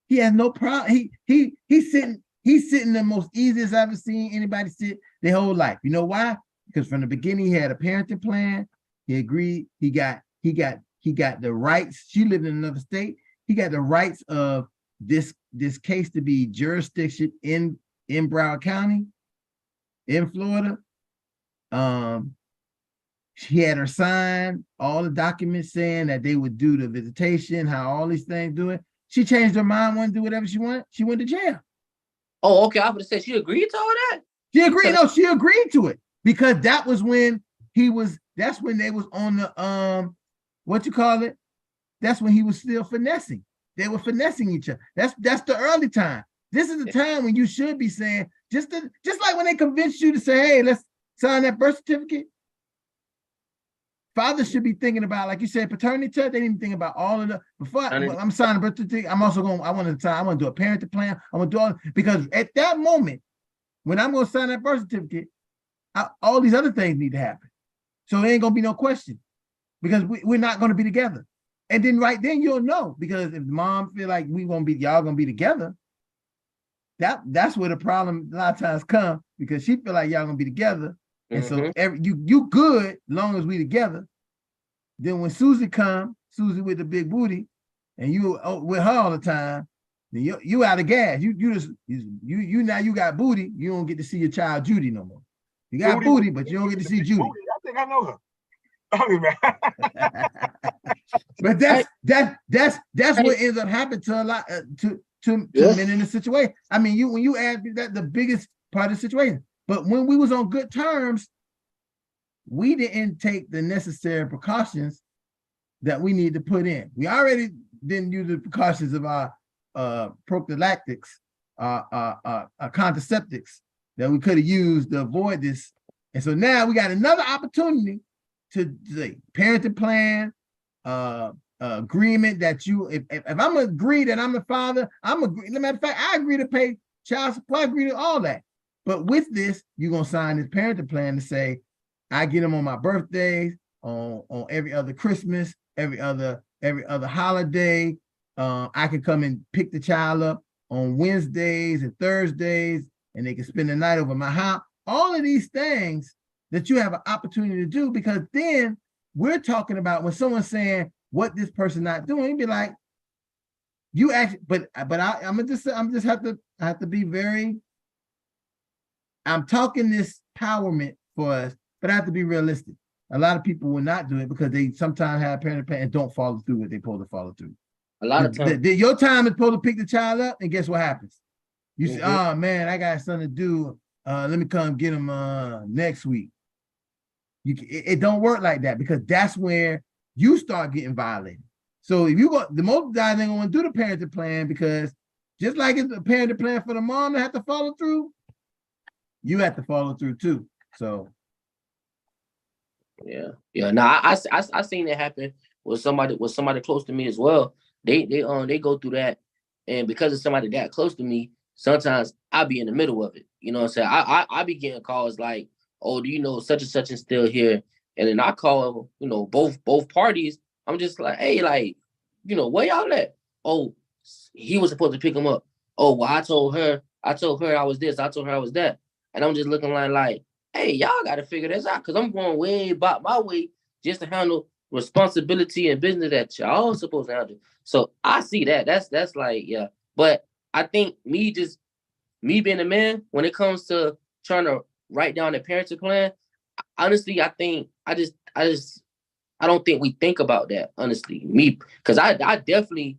he has no problem. He's sitting the most easiest I've ever seen anybody sit their whole life. You know why? Because from the beginning he had a parenting plan. He agreed. He got the rights. She lived in another state. He got the rights of this case to be jurisdiction in Broward County, in Florida. She had her sign all the documents saying that they would do the visitation, how all these things do it. She changed her mind, wanted to do whatever she wanted. She went to jail. Oh, okay. I would have said she agreed to all that. She agreed. No, she agreed to it because that was when that's when they was on the what you call it? That's when he was still finessing. They were finessing each other. That's the early time. This is the time when you should be saying, just like when they convinced you to say, hey, let's sign that birth certificate. Fathers should be thinking about, like you said, paternity test. They didn't even think about all of the before I'm signing a birth certificate. I'm also going. I want to do a parenting plan. I want to do all because at that moment, when I'm going to sign that birth certificate, all these other things need to happen. So there ain't gonna be no question because we're not going to be together. And then right then you'll know because if mom feel like y'all gonna be together, that's where the problem a lot of times come because she feel like y'all gonna be together. And so you good as long as we together. Then when Susie with the big booty, and you with her all the time, then you out of gas. You now you got booty. You don't get to see your child Judy no more. You got booty, but you don't get to see Judy. I think I know her. I mean, but that's what ends up happening to a lot to men in the situation. I mean, when you add that the biggest part of the situation. But when we was on good terms, we didn't take the necessary precautions that we need to put in. We already didn't use the precautions of our prophylactics, contraceptives that we could have used to avoid this. And so now we got another opportunity to say parenting plan, agreement that if I'm agree that I'm the father, I'm agree. As a matter of fact, I agree to pay child support, I agree to all that. But with this, you're gonna sign this parenting plan to say, I get them on my birthdays, on every other Christmas, every other holiday. I can come and pick the child up on Wednesdays and Thursdays, and they can spend the night over my house. All of these things that you have an opportunity to do, because then we're talking about when someone's saying what this person not doing, you'd be like, you actually, but I'm just have to be very. I'm talking this empowerment for us, but I have to be realistic. A lot of people will not do it because they sometimes have parenting plan and don't follow through what they're supposed to follow through. A lot of times. Your time is supposed to pick the child up, and guess what happens? You say, oh man, I got something to do. Let me come get him next week. It don't work like that because that's where you start getting violated. So if you go, the most guys ain't gonna do the parenting plan because just like it's a parenting plan for the mom to have to follow through, you have to follow through too. So yeah. No, I seen it happen with somebody close to me as well. They go through that, and because of somebody that close to me, sometimes I be in the middle of it. You know what I'm saying? I be getting calls like, oh, do you know such and such is still here? And then I call, both parties. I'm just like, hey, like, where y'all at? Oh, he was supposed to pick him up. Oh, well, I told her I was this, I told her I was that. And I'm just looking like, hey, y'all got to figure this out because I'm going way about my way just to handle responsibility and business that y'all supposed to handle. So I see that. That's like, yeah. But I think me being a man, when it comes to trying to write down a parenting plan, honestly, I think I don't think we think about that, honestly. Me, because I definitely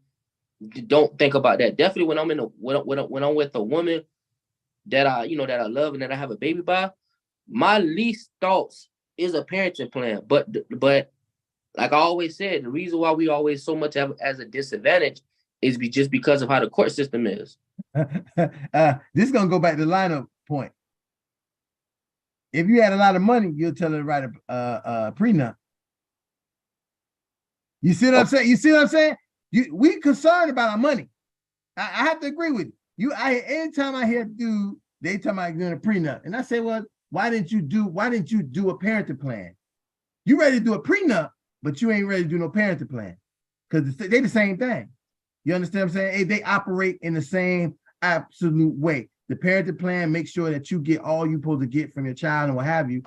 don't think about that. Definitely when I'm with a woman that I love and that I have a baby by, my least thoughts is a parenting plan. But like I always said, the reason why we always so much have as a disadvantage is just because of how the court system is. This is gonna go back to the lineup point. If you had a lot of money, you'll tell her to write a prenup. You see what I'm saying? You see what I'm saying? We concerned about our money. I have to agree with you. Anytime I hear dude, they talking about doing a prenup, and I say, well, why didn't you do a parenting plan? You ready to do a prenup, but you ain't ready to do no parenting plan, because they the same thing. You understand what I'm saying? Hey, they operate in the same absolute way. The parenting plan makes sure that you get all you're supposed to get from your child and what have you.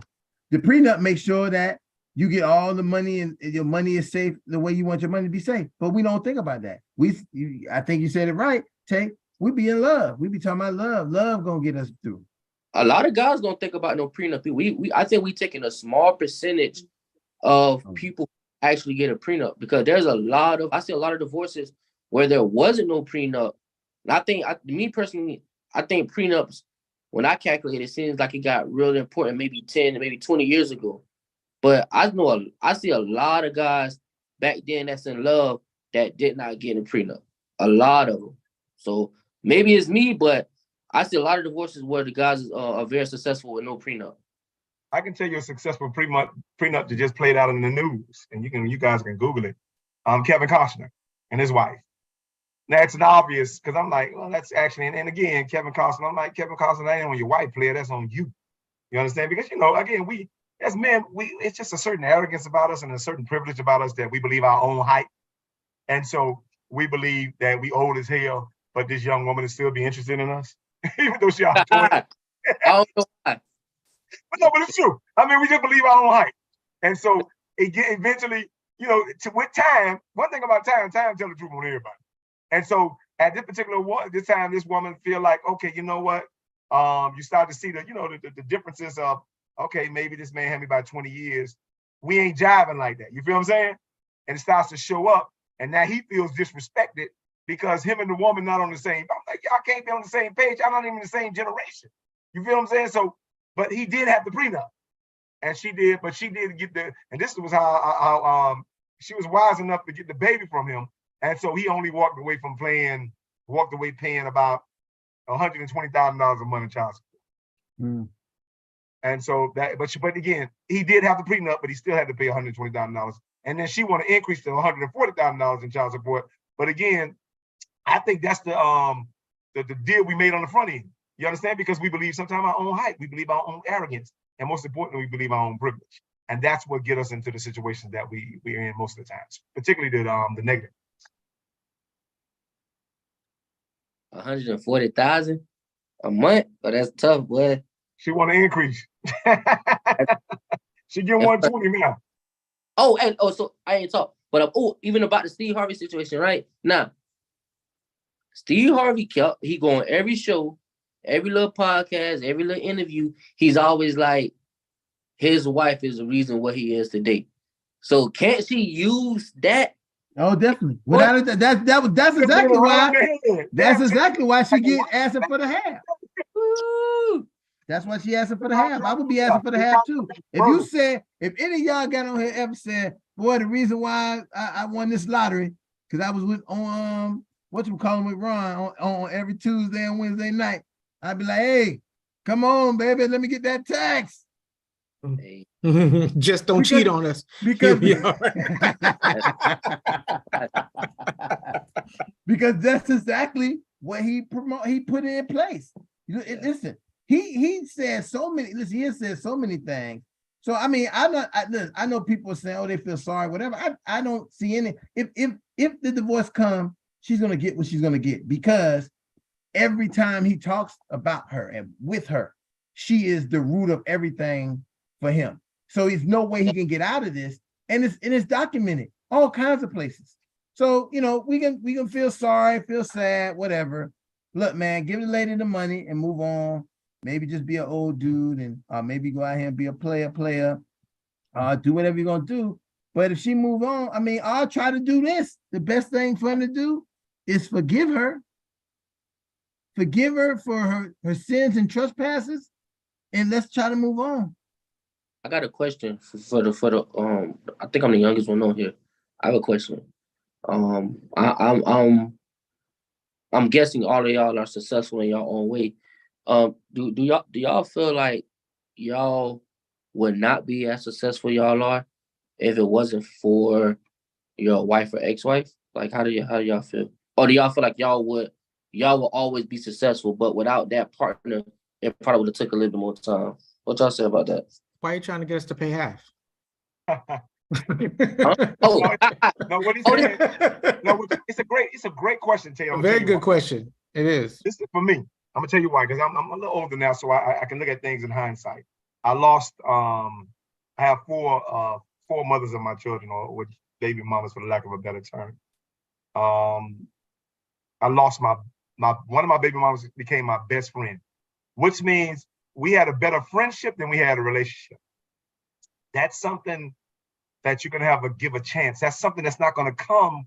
The prenup makes sure that you get all the money and your money is safe the way you want your money to be safe. But we don't think about that. I think you said it right, Tay. We be in love. We be talking about love. Love gonna get us through. A lot of guys don't think about no prenup. I think we taking a small percentage of people actually get a prenup, because there's I see a lot of divorces where there wasn't no prenup. And me personally, I think prenups, when I calculate it, seems like it got really important maybe 10, maybe 20 years ago. But I see a lot of guys back then that's in love that did not get a prenup. A lot of them. So maybe it's me, but I see a lot of divorces where the guys are very successful with no prenup. I can tell you a successful prenup that just played out in the news, and you guys can Google it. Kevin Costner and his wife. Now it's an obvious, because I'm like, well, that's actually, and again, Kevin Costner, I'm like, Kevin Costner, that ain't on your wife player, that's on you. You understand? Because, again, we, as men, it's just a certain arrogance about us and a certain privilege about us that we believe our own height. And so we believe that we old as hell, but this young woman will still be interested in us, even though she out 20. I don't know why. But no, but it's true. I mean, we just believe our own height. And so eventually, with time, one thing about time tells the truth on everybody. And so at this time, this woman feel like, okay, you know what? You start to see the differences of, okay, maybe this man had me about 20 years. We ain't jiving like that. You feel what I'm saying? And it starts to show up. And now he feels disrespected because him and the woman not on the same. I'm like, y'all can't be on the same page. I'm not even the same generation. You feel what I'm saying? So, but he did have the prenup. And she did get and this was how she was wise enough to get the baby from him. And so he only walked away paying about $120,000 a month in child support. And so but again, he did have the prenup, but he still had to pay $120,000. And then she want to increase to $140,000 in child support. But again, I think that's the deal we made on the front end. You understand? Because we believe sometimes our own height, we believe our own arrogance, and most importantly, we believe our own privilege. And that's what get us into the situations that we're in most of the times, particularly the negative. 140,000 a month? Oh, that's tough, boy. She want to increase. She get 120 now. So I ain't talk, but even about the Steve Harvey situation, right? Now, Steve Harvey he go on every show, every little podcast, every little interview. He's always like, his wife is the reason what he is today. So can't she use that? Oh, definitely. Without it, that's exactly why. That's exactly why she get asking for the half. That's why she asking for the half. I would be asking for the half too. If any of y'all got on here ever said, boy, the reason why I won this lottery, because I was with on with Ron on every Tuesday and Wednesday night, I'd be like, hey, come on, baby, let me get that tax. Hey. Just don't cheat on us. Because that's exactly what he put in place. Listen, he said so many. Listen, he has said so many things. So I mean, I know people saying, oh, they feel sorry, whatever. I don't see any. If the divorce comes, she's gonna get what she's gonna get, because every time he talks about her and with her, she is the root of everything for him. So there's no way he can get out of this, and it's documented all kinds of places. So we can feel sorry, feel sad, whatever. Look, man, give the lady the money and move on. Maybe just be an old dude, and maybe go out here and be a player. Do whatever you're gonna do. But if she move on, I mean, I'll try to do this. The best thing for him to do is forgive her. Forgive her for her sins and trespasses, and let's try to move on. I got a question for the I think I'm the youngest one on here. I have a question. I'm guessing all of y'all are successful in your own way. Do y'all feel like y'all would not be as successful y'all are if it wasn't for your wife or ex-wife? Like, how do y'all feel? Or do y'all feel like y'all will always be successful, but without that partner, it probably would have took a little bit more time? What y'all say about that? Why are you trying to get us to pay half? Huh? Oh, No, what he said. No, it's a great question, Taylor. A very good question. It is. This is for me. I'm gonna tell you why, because I'm a little older now, so I can look at things in hindsight. I lost I have four mothers of my children, or with baby mamas, for the lack of a better term. I lost my one of my baby mamas became my best friend, which means we had a better friendship than we had a relationship. That's something that you're gonna give a chance. That's something that's not gonna come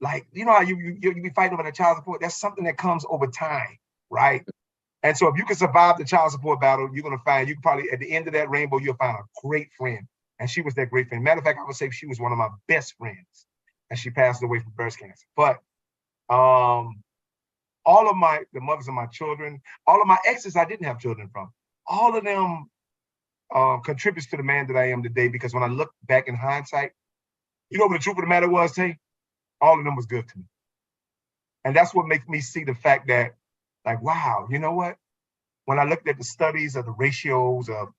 like, you know how you be fighting over the child support. That's something that comes over time, right? And so if you can survive the child support battle, you're gonna find, you can probably at the end of that rainbow, you'll find a great friend. And she was that great friend. Matter of fact, I would say she was one of my best friends, and she passed away from breast cancer. But all of the mothers of my children, all of my exes I didn't have children from, all of them contributes to the man that I am today. Because when I look back in hindsight, you know what the truth of the matter was, Tay? All of them was good to me. And that's what makes me see the fact that, like, wow, you know what? When I looked at the studies of the ratios of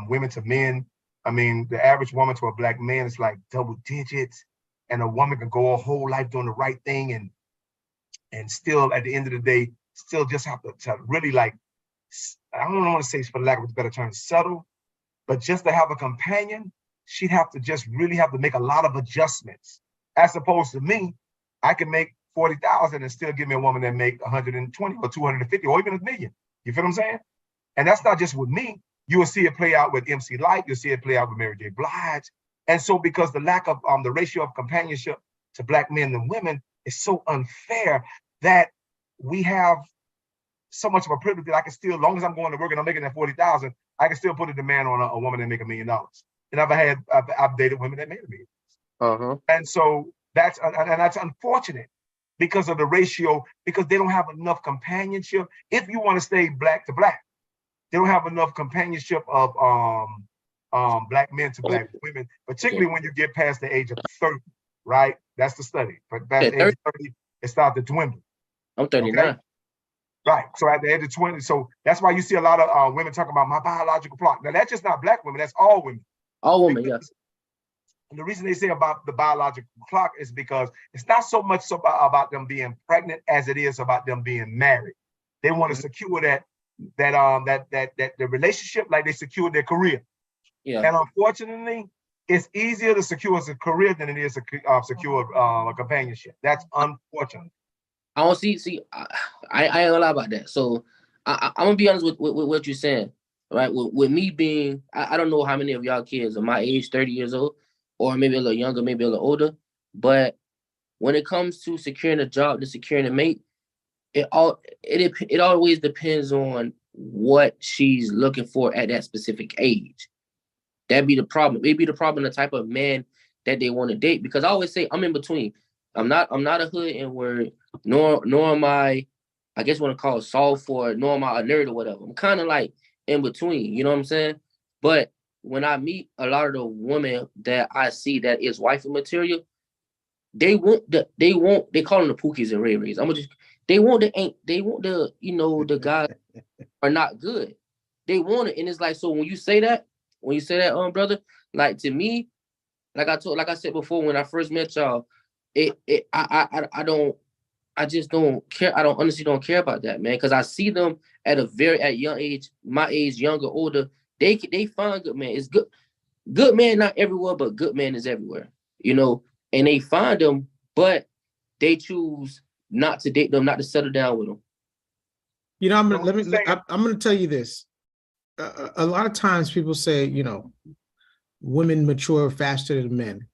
women to men, I mean, the average woman to a Black man is like double digits, and a woman can go a whole life doing the right thing and still, at the end of the day, still just have to really, like, I don't want to say, for lack of a better term, settle, but just to have a companion, she'd have to just really have to make a lot of adjustments. As opposed to me, I can make 40,000 and still give me a woman that make 120 or 250 or even $1 million. You feel what I'm saying? And that's not just with me. You will see it play out with MC Lyte. You'll see it play out with Mary J. Blige. And so, because the lack of the ratio of companionship to Black men and women is so unfair, that we have so much of a privilege that I can still, as long as I'm going to work and I'm making that 40,000, I can still put a demand on a woman that make $1 million. And I've dated women that made $1 million. And so that's unfortunate because of the ratio, because they don't have enough companionship. If you want to stay Black to Black, they don't have enough companionship of Black men to Black women, particularly when you get past the age of 30, right? That's the study. But past the age of 30, it starts to dwindle. I'm 39. Okay? Right. So at the age of 20, so that's why you see a lot of women talking about my biological clock. Now, that's just not Black women, that's all women. All women, yes. And the reason they say about the biological clock is because it's not so much about them being pregnant as it is about them being married. They want to secure that the relationship, like they secured their career. Yeah. And unfortunately, it's easier to secure a career than it is to secure a companionship. That's unfortunate. I don't see. I ain't gonna lie about that. So I'm gonna be honest with what you're saying, right? With me being, I don't know how many of y'all kids are my age, 30 years old, or maybe a little younger, maybe a little older. But when it comes to securing a job, to securing a mate, it always depends on what she's looking for at that specific age. That'd be the problem. It'd be the problem, the type of man that they want to date. Because I always say I'm in between. I'm not a hood N-word, nor am I guess you want to call it soft, for nor am I a nerd or whatever. I'm kind of like in between, you know what I'm saying? But when I meet a lot of the women that I see that is wifey material, they call them the Pookies and Ray Rays. They want the the guys are not good. They want it, and it's like, so when you say that, brother, like, to me, like I said before, when I first met y'all, I just don't care. I honestly don't care about that, man, because I see them at young age, my age, younger, older. They find good man. It's good man, not everywhere, but good man is everywhere, and they find them, but they choose not to date them, not to settle down with them. I'm gonna tell you this. A lot of times people say, women mature faster than men.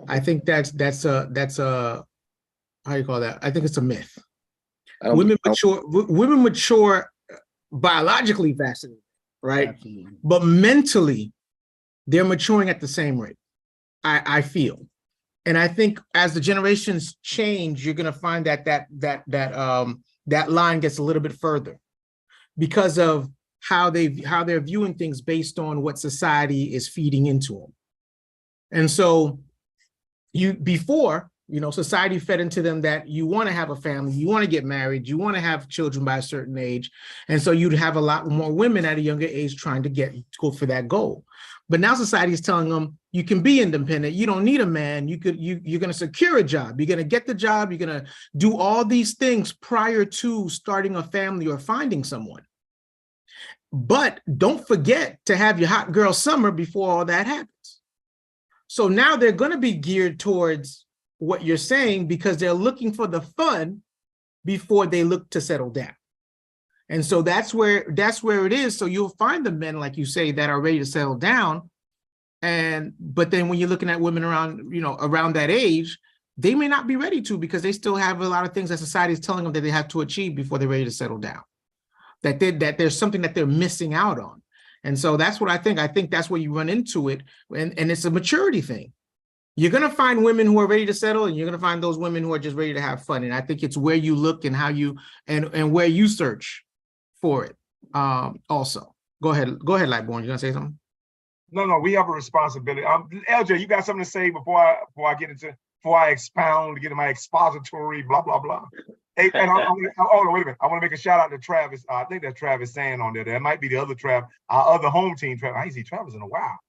I think that's a how you call that? I think it's a myth. Women mature biologically faster, right? Absolutely. But mentally, they're maturing at the same rate. I feel, and I think as the generations change, you're gonna find that line gets a little bit further because of how they're viewing things based on what society is feeding into them. And so before, society fed into them that you want to have a family, you want to get married, you want to have children by a certain age. And so you'd have a lot more women at a younger age trying to go for that goal. But now society is telling them you can be independent. You don't need a man. You're going to secure a job. You're going to get the job. You're going to do all these things prior to starting a family or finding someone. But don't forget to have your hot girl summer before all that happens. So now they're going to be geared towards what you're saying because they're looking for the fun before they look to settle down. And so that's where it is. So you'll find the men, like you say, that are ready to settle down. But then when you're looking at women around that age, they may not be ready to, because they still have a lot of things that society is telling them that they have to achieve before they're ready to settle down. That there's something that they're missing out on. And so that's what I think. I think that's where you run into it. And it's a maturity thing. You're going to find women who are ready to settle, and you're going to find those women who are just ready to have fun. And I think it's where you look and how you and where you search for it. Also, go ahead, Lightborn. You gonna say something? No, we have a responsibility. LJ, you got something to say before I expound, get in my expository, blah blah blah. Hey, and wait a minute. I want to make a shout out to Travis. I think that's Travis saying on there. That might be the other Travis, our other home team Travis. I ain't see Travis in a while.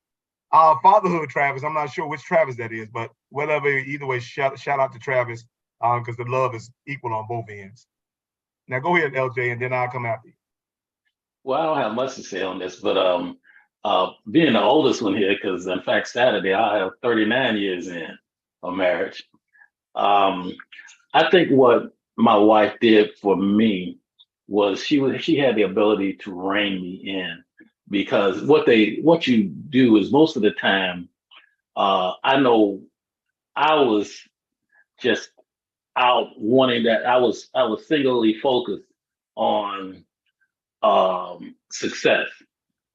Fatherhood Travis. I'm not sure which Travis that is, but whatever. Either way, shout out to Travis, because the love is equal on both ends. Now go ahead, LJ, and then I'll come after you. Well, I don't have much to say on this, but being the oldest one here, because in fact Saturday I have 39 years in of marriage. I think what my wife did for me was she had the ability to rein me in, because what you do is most of the time, I know I was just out wanting that. I was singularly focused on success,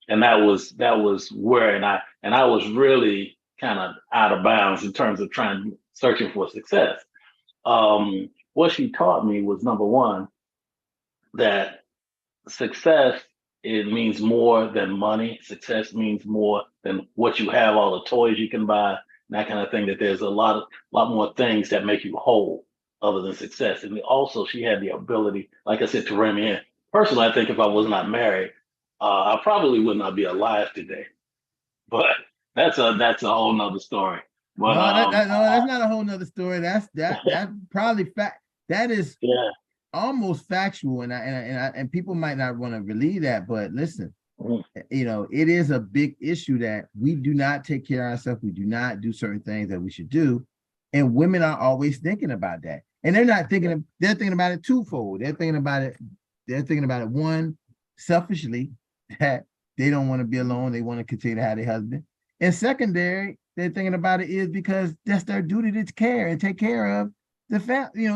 and that was where, and I was really kind of out of bounds in terms of searching for success. What she taught me was, number one, that success, it means more than money. Success means more than what you have, all the toys you can buy, that kind of thing. That there's a lot more things that make you whole other than success. And also, she had the ability, like I said, to rein me in. Personally, I think if I was not married, I probably would not be alive today. But that's a whole nother story. But, no, that's not a whole nother story. That's probably fact. That is almost factual, and people might not want to believe that. But listen, it is a big issue that we do not take care of ourselves. We do not do certain things that we should do, and women are always thinking about that. And they're not thinking. They're thinking about it twofold. They're thinking about it one, selfishly, that they don't want to be alone. They want to continue to have their husband. And secondary, they're thinking about it is because that's their duty to care and take care of the family.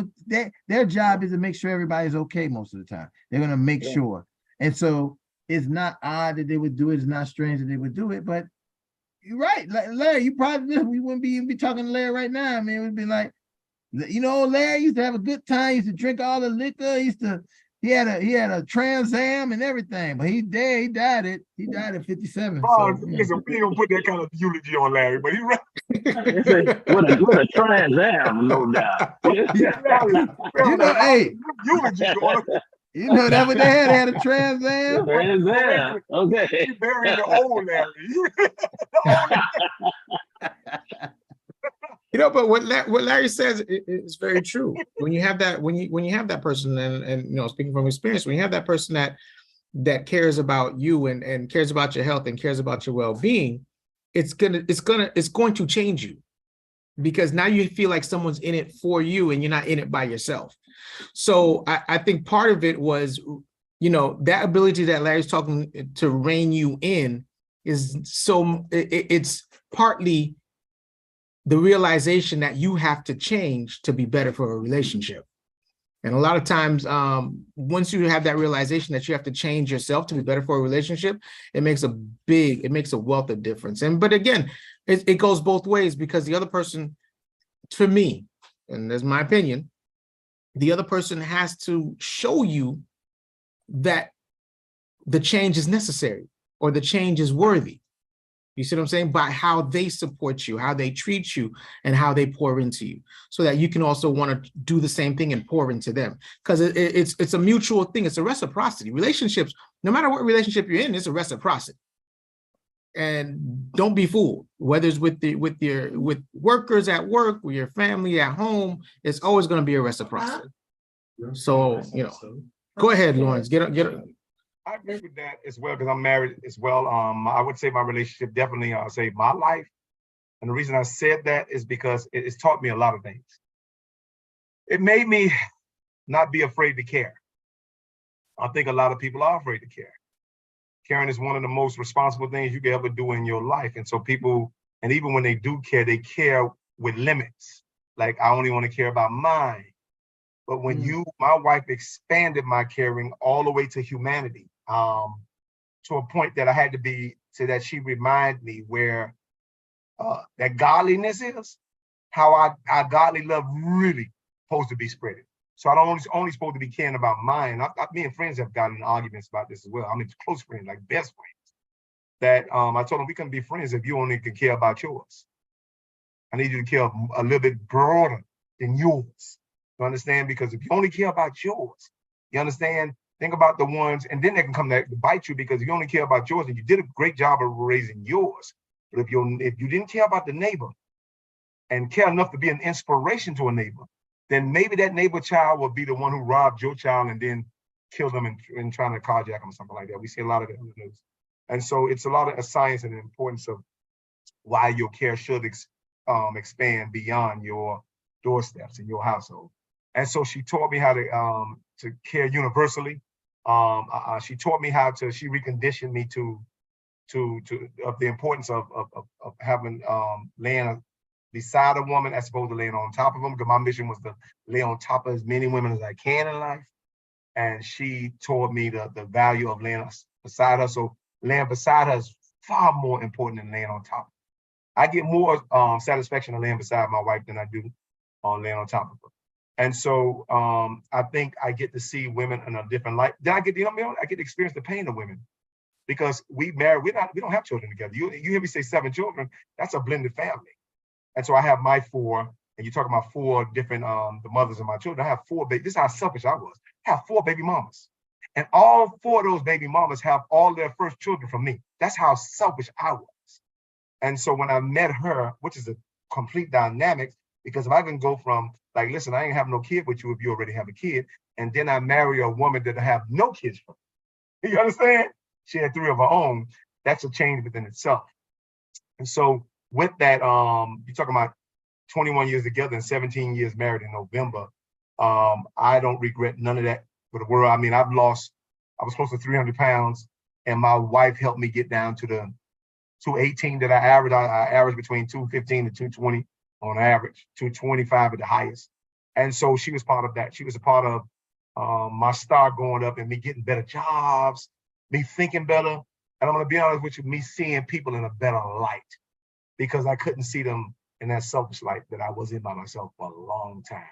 Their job is to make sure everybody's okay most of the time. They're going to make sure. And so it's not odd that they would do it. It's not strange that they would do it. But you're right, Larry, you probably, we wouldn't even be talking to Larry right now. I mean, it would be like, Larry used to have a good time. He used to drink all the liquor. He had a Trans Am and everything, but he died at 57. Listen, we ain't gonna put that kind of eulogy on Larry, but he's right. With a Trans Am, no doubt. Hey, eulogy going. That's what they had. They had a Trans Am. Trans Am. Okay. He buried the old Larry. But what Larry says is very true. When you have that, when you have that person, and speaking from experience, when you have that person that cares about you and cares about your health and cares about your well-being, it's going to change you, because now you feel like someone's in it for you and you're not in it by yourself. So I think part of it was, that ability that Larry's talking to rein you in is it's partly the realization that you have to change to be better for a relationship. And a lot of times, once you have that realization that you have to change yourself to be better for a relationship, it makes a wealth of difference. But again, it goes both ways, because the other person, for me, and that's my opinion, the other person has to show you that the change is necessary or the change is worthy. You see what I'm saying? By how they support you, how they treat you, and how they pour into you, so that you can also want to do the same thing and pour into them. Because it's a mutual thing. It's a reciprocity. Relationships, no matter what relationship you're in, it's a reciprocity. And don't be fooled. Whether it's with workers at work, with your family at home, it's always going to be a reciprocity. So go ahead, Lawrence. Get. I agree with that as well because I'm married as well. I would say my relationship definitely saved my life. And the reason I said that is because it's taught me a lot of things. It made me not be afraid to care. I think a lot of people are afraid to care. Caring is one of the most responsible things you can ever do in your life. And so people, and even when they care with limits. Like, I only want to care about mine. But when my wife expanded my caring all the way to humanity, to a point that I had to be, so that she reminded me where that godliness is, how our godly love really supposed to be spreaded. So I don't only supposed to be caring about mine. Me and friends have gotten in arguments about this as well. I mean, close friends, like best friends. That I told them we couldn't be friends if you only could care about yours. I need you to care a little bit broader than yours. You understand? Because if you only care about yours, you understand? Think about the ones, and then they can come back to bite you because you only care about yours, and you did a great job of raising yours. But if you didn't care about the neighbor and care enough to be an inspiration to a neighbor, then maybe that neighbor child will be the one who robbed your child and then killed them and trying to carjack them or something like that. We see a lot of that in the news. And so it's a lot of science and the importance of why your care should expand beyond your doorsteps in your household. And so she taught me how to care universally. She taught me she reconditioned me to of the importance of having laying beside a woman as opposed to laying on top of them, because my mission was to lay on top of as many women as I can in life. And she taught me the value of laying beside her. So laying beside her is far more important than laying on top. I get more satisfaction of laying beside my wife than I do on laying on top of her. And so I think I get to see women in a different light. Then I get to experience the pain of women, because we married, we don't have children together. You hear me say 7 children, that's a blended family. And so I have my 4, and you're talking about 4 different the mothers of my children. I have 4 babies. This is how selfish I was. I have 4 baby mamas. And all 4 of those baby mamas have all their first children from me. That's how selfish I was. And so when I met her, which is a complete dynamic, because if I can go from like, listen, I ain't have no kid with you if you already have a kid, and then I marry a woman that I have no kids from. You understand? She had 3 of her own. That's a change within itself. And so with that, you're talking about 21 years together and 17 years married in November. I don't regret none of that for the world. I mean, I was close to 300 pounds, and my wife helped me get down to the 218 that I average. I average between 215 and 220 on average, 225 at the highest. And so she was part of that. She was a part of my star going up and me getting better jobs, me thinking better. And I'm going to be honest with you, me seeing people in a better light, because I couldn't see them in that selfish light that I was in by myself for a long time.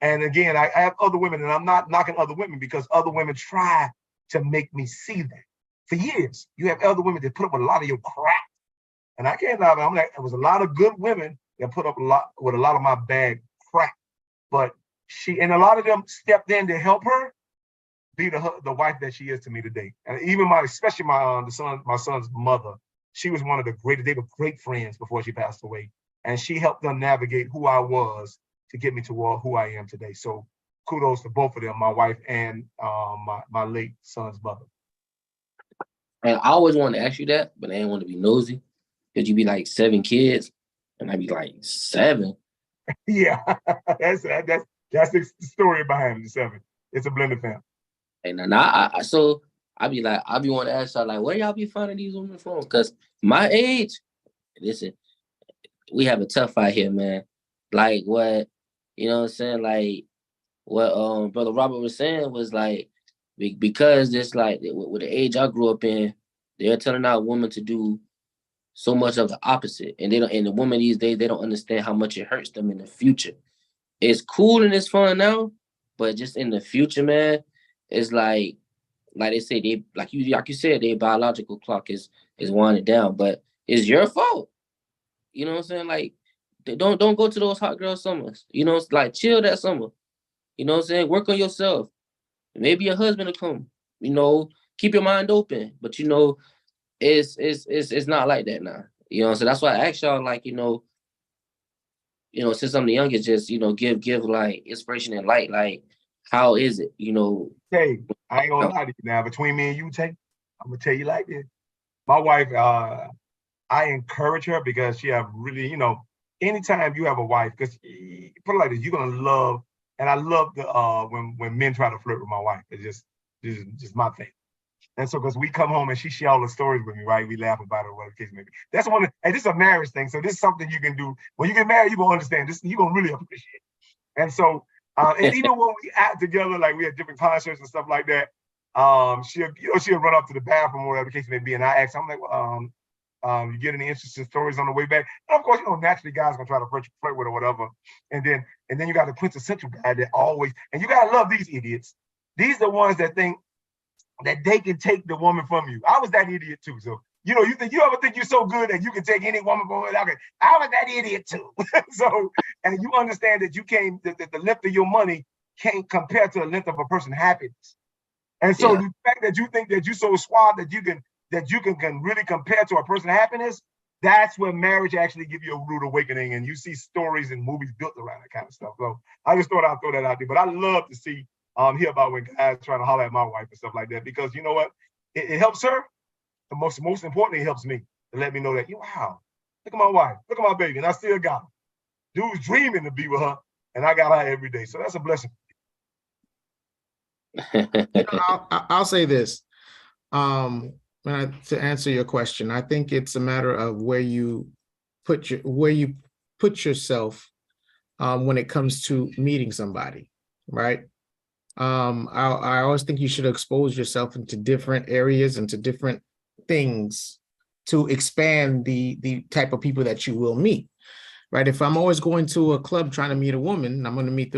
And again, I have other women, and I'm not knocking other women, because other women try to make me see that. For years, you have other women that put up with a lot of your crap. And I can't lie, I'm like, there was a lot of good women that put up with a lot of my bad crap. But and a lot of them stepped in to help her be the wife that she is to me today. And even especially my son's mother, she was one of the greatest. They were great friends before she passed away. And she helped them navigate who I was to get me to who I am today. So kudos to both of them, my wife and my late son's mother. And I always wanted to ask you that, but I didn't want to be nosy. Could you be like 7 kids? And I'd be like, 7? Yeah, that's the story behind the 7. It's a blended family. And then so I be wanting to ask y'all, like, where y'all be finding these women from? Because my age, listen, we have a tough fight here, man. Like what, you know what I'm saying? Like what Brother Robert was saying was like, because it's like with the age I grew up in, they're telling our women to do so much of the opposite. And the women these days, they don't understand how much it hurts them in the future. It's cool and it's fun now, but just in the future, man, it's like like they say, they like you said, their biological clock is winding down, but it's your fault. You know what I'm saying? Like, don't go to those hot girl summers. You know, it's like chill that summer. You know what I'm saying? Work on yourself. Maybe your husband will come. You know, keep your mind open. But you know, it's not like that now. You know, so that's why I asked y'all, like, since I'm the youngest, just give like inspiration and light. Like, how is it? Tay, I ain't gonna lie to you now. Between me and you, Tay, I'm gonna tell you like this. My wife, I encourage her because she have really, anytime you have a wife, because put it like this, you're gonna love, and I love the when men try to flirt with my wife. It's just my thing. And so, because we come home and she share all the stories with me, right? We laugh about it, or whatever the case may be. That's one. And this is a marriage thing, so this is something you can do when you get married. You gonna understand this. You gonna really appreciate it. And so, and even when we act together, like we had different concerts and stuff like that, she'll run up to the bathroom or whatever the case may be, and I ask, I'm like, you get any interesting stories on the way back? And of course, naturally, guys gonna try to flirt with or whatever. And then you got the quintessential guy that always, and you gotta love these idiots. These are the ones that think that they can take the woman from you. I was that idiot too. So, you ever think you're so good that you can take any woman from her? I was that idiot too. So, and you understand that you can't, the length of your money can't compare to the length of a person's happiness. And so the fact that you think that you're so suave that you can really compare to a person's happiness, that's when marriage actually give you a rude awakening, and you see stories and movies built around that kind of stuff. So I just thought I'd throw that out there. But I love to hear about when guys trying to holler at my wife and stuff like that, because you know what? It helps her. The most importantly, it helps me to let me know that, wow, look at my wife, look at my baby, and I still got her. Dude's dreaming to be with her, and I got her every day. So that's a blessing. I'll say this. To answer your question, I think it's a matter of where you put yourself when it comes to meeting somebody, right? I always think you should expose yourself into different areas, into different things to expand the type of people that you will meet, right? If I'm always going to a club trying to meet a woman, I'm going to meet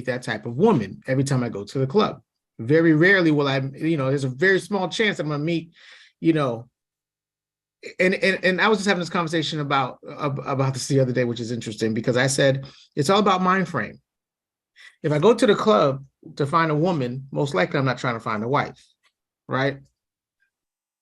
that type of woman every time I go to the club. Very rarely will I, there's a very small chance I'm going to meet, and I was just having this conversation about this the other day, which is interesting because I said, it's all about mind frame. If I go to the club to find a woman, most likely I'm not trying to find a wife, right?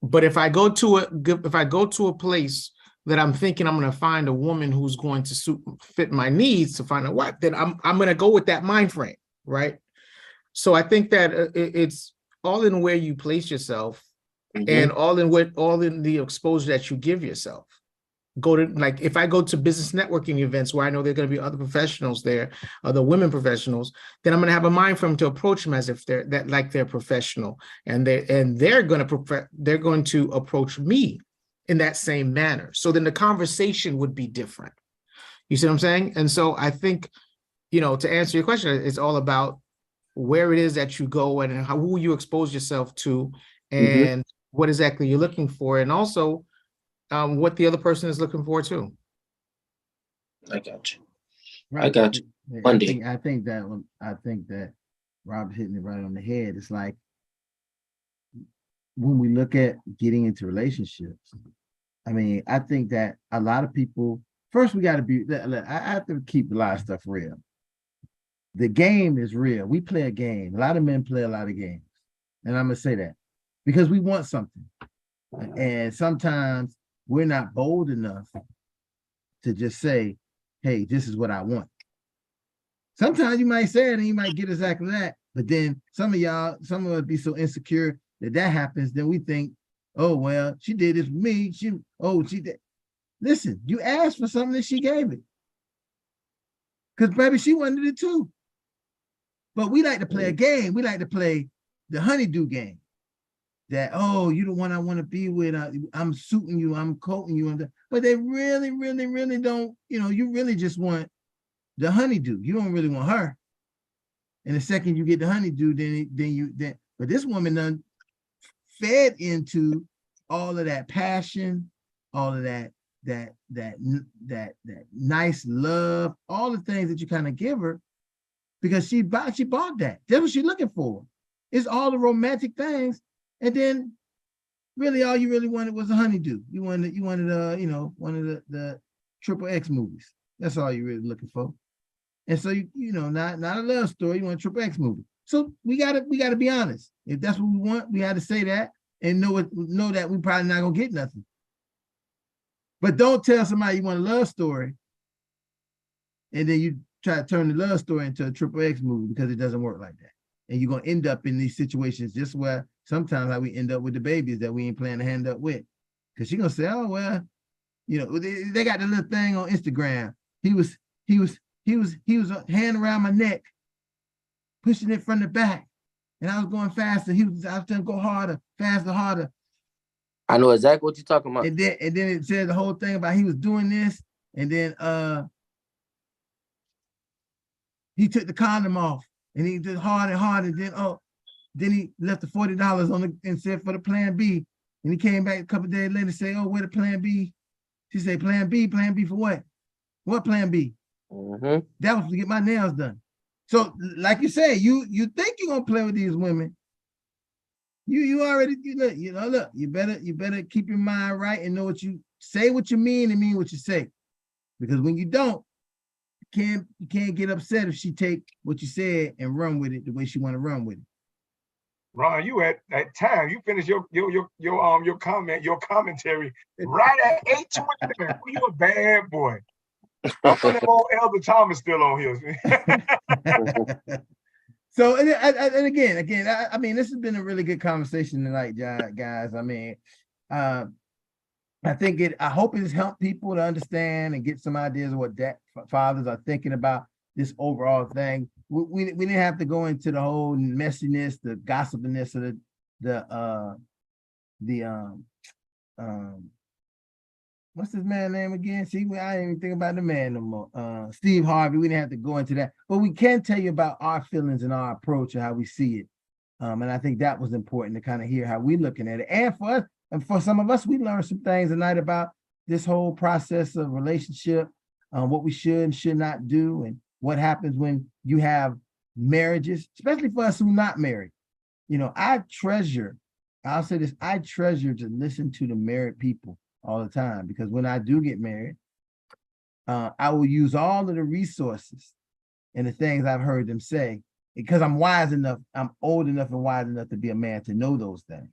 But if I go to a place that I'm thinking I'm going to find a woman who's going to fit my needs to find a wife, then I'm going to go with that mind frame, right? So I think that it's all in where you place yourself, and all in the exposure that you give yourself. If I go to business networking events where I know there are going to be other professionals there, other women professionals, then I'm going to have a mind frame to approach them as if they're professional, and they're going to approach me in that same manner. So then the conversation would be different. You see what I'm saying? And so I think, to answer your question, it's all about where it is that you go and who you expose yourself to, and what exactly you're looking for, and also what the other person is looking for too. I got you. Right. I got you. Monday. I think that Rob's hitting it right on the head. It's like when we look at getting into relationships, I think that a lot of people, first we got to be, I have to keep a lot of stuff real. The game is real. We play a game. A lot of men play a lot of games. And I'm going to say that because we want something. And sometimes we're not bold enough to just say, hey, this is what I want. Sometimes you might say it and you might get exactly that. But then some of us be so insecure that happens. Then we think, oh, well, she did this with me. She did. Listen, you asked for something and she gave it. Because maybe she wanted it too. But we like to play a game. We like to play the honeydew game. That, oh, you're the one I want to be with. I'm suiting you. I'm coating you. But they really, really, really don't, you really just want the honeydew. You don't really want her. And the second you get the honeydew, but this woman done fed into all of that passion, all of that nice love, all the things that you kind of give her, because she bought that. That's what she's looking for. It's all the romantic things And then really all you really wanted was a honeydew. You wanted one of the triple X movies. That's all you're really looking for. And so not a love story, you want a triple X movie. So we gotta be honest. If that's what we want, we had to say that and know that we probably not gonna get nothing. But don't tell somebody you want a love story and then you try to turn the love story into a triple X movie, because it doesn't work like that. And you're gonna end up in these situations just where sometimes how we end up with the babies that we ain't planning to hand up with. Because she's gonna say, oh well, they got the little thing on Instagram. He was a hand around my neck, pushing it from the back, and I was going faster. I was telling him go harder, faster, harder. I know exactly what you're talking about. And then it said the whole thing about he was doing this, and then he took the condom off, and he did hard and hard, and then he left the $40 on and said for the plan B, and he came back a couple of days later and say, oh, where the plan B? She said, plan B for what? What plan B? Mm-hmm. That was to get my nails done. So, like you say, you think you're gonna play with these women. You already look. You better keep your mind right and know what you say, what you mean, and mean what you say. Because when you don't, you can't get upset if she take what you said and run with it the way she want to run with it. Ron, you at that time, you finished your commentary right at 8:29. You a bad boy. Hopefully them old Elder Thomas still on here. So and again, I mean, this has been a really good conversation tonight, guys. I mean, I hope it has helped people to understand and get some ideas of what fathers are thinking about this overall thing. We didn't have to go into the whole messiness, the gossipiness of what's his man name again? See, I didn't even think about the man no more. Steve Harvey. We didn't have to go into that, but we can tell you about our feelings and our approach and how we see it. And I think that was important to kind of hear how we're looking at it. And for us, and for some of us, we learned some things tonight about this whole process of relationship, what we should and should not do, and what happens when you have marriages, especially for us who are not married. I'll say this, I treasure to listen to the married people all the time, because when I do get married, I will use all of the resources and the things I've heard them say, because I'm old enough and wise enough to be a man to know those things.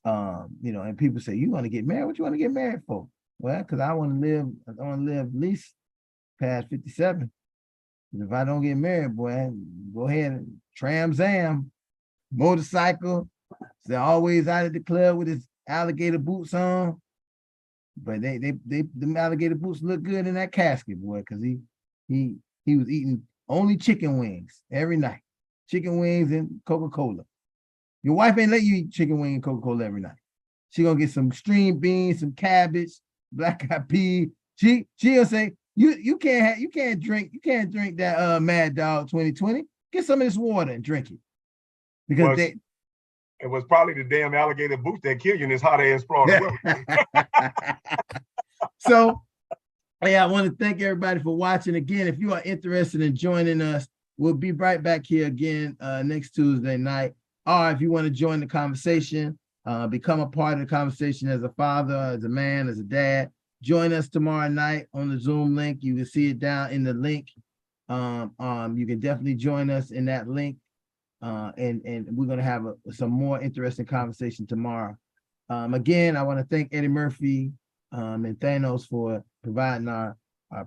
And people say, you want to get married? What you want to get married for? Well, because I want to live at least past 57. If I don't get married, boy, go ahead and Tram Zam, motorcycle. They're always out at the club with his alligator boots on. But the alligator boots look good in that casket, boy, because he was eating only chicken wings every night. Chicken wings and Coca-Cola. Your wife ain't let you eat chicken wing and Coca-Cola every night. She gonna get some string beans, some cabbage, black eyed pea. She'll say, you can't drink that Mad Dog 2020. Get some of this water and drink it. Because it was probably the damn alligator boots that killed you in this hot ass Florida. So, I want to thank everybody for watching. Again, if you are interested in joining us, we'll be right back here again next Tuesday night. Or if you want to join the conversation, become a part of the conversation as a father, as a man, as a dad, join us tomorrow night on the Zoom link. You can see it down in the link. You can definitely join us in that link. And we're going to have some more interesting conversation tomorrow. Again, I want to thank Eddie Murphy and Thanos for providing our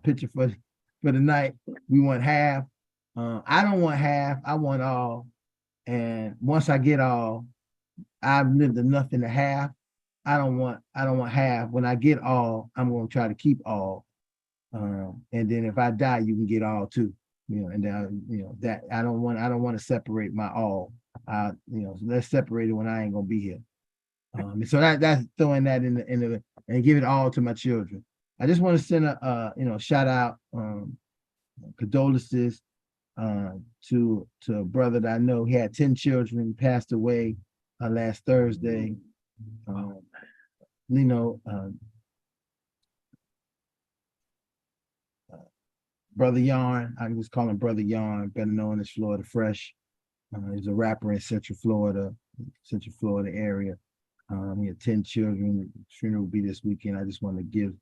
picture for the night. We want half. I don't want half. I want all. And once I get all, I've lived enough in the half. I don't want half. When I get all, I'm going to try to keep all. And then if I die, you can get all too. And that I don't want to separate my all. Let's separate it when I ain't gonna be here. So that's throwing that in the and give it all to my children. I just want to send a shout out, condolences to a brother that I know. He had 10 children, passed away last Thursday. Brother Yarn, I just call him Brother Yarn, better known as Florida Fresh. He's a rapper in Central Florida. Central Florida area. He had 10 children. Funeral will be this weekend. I just want to give,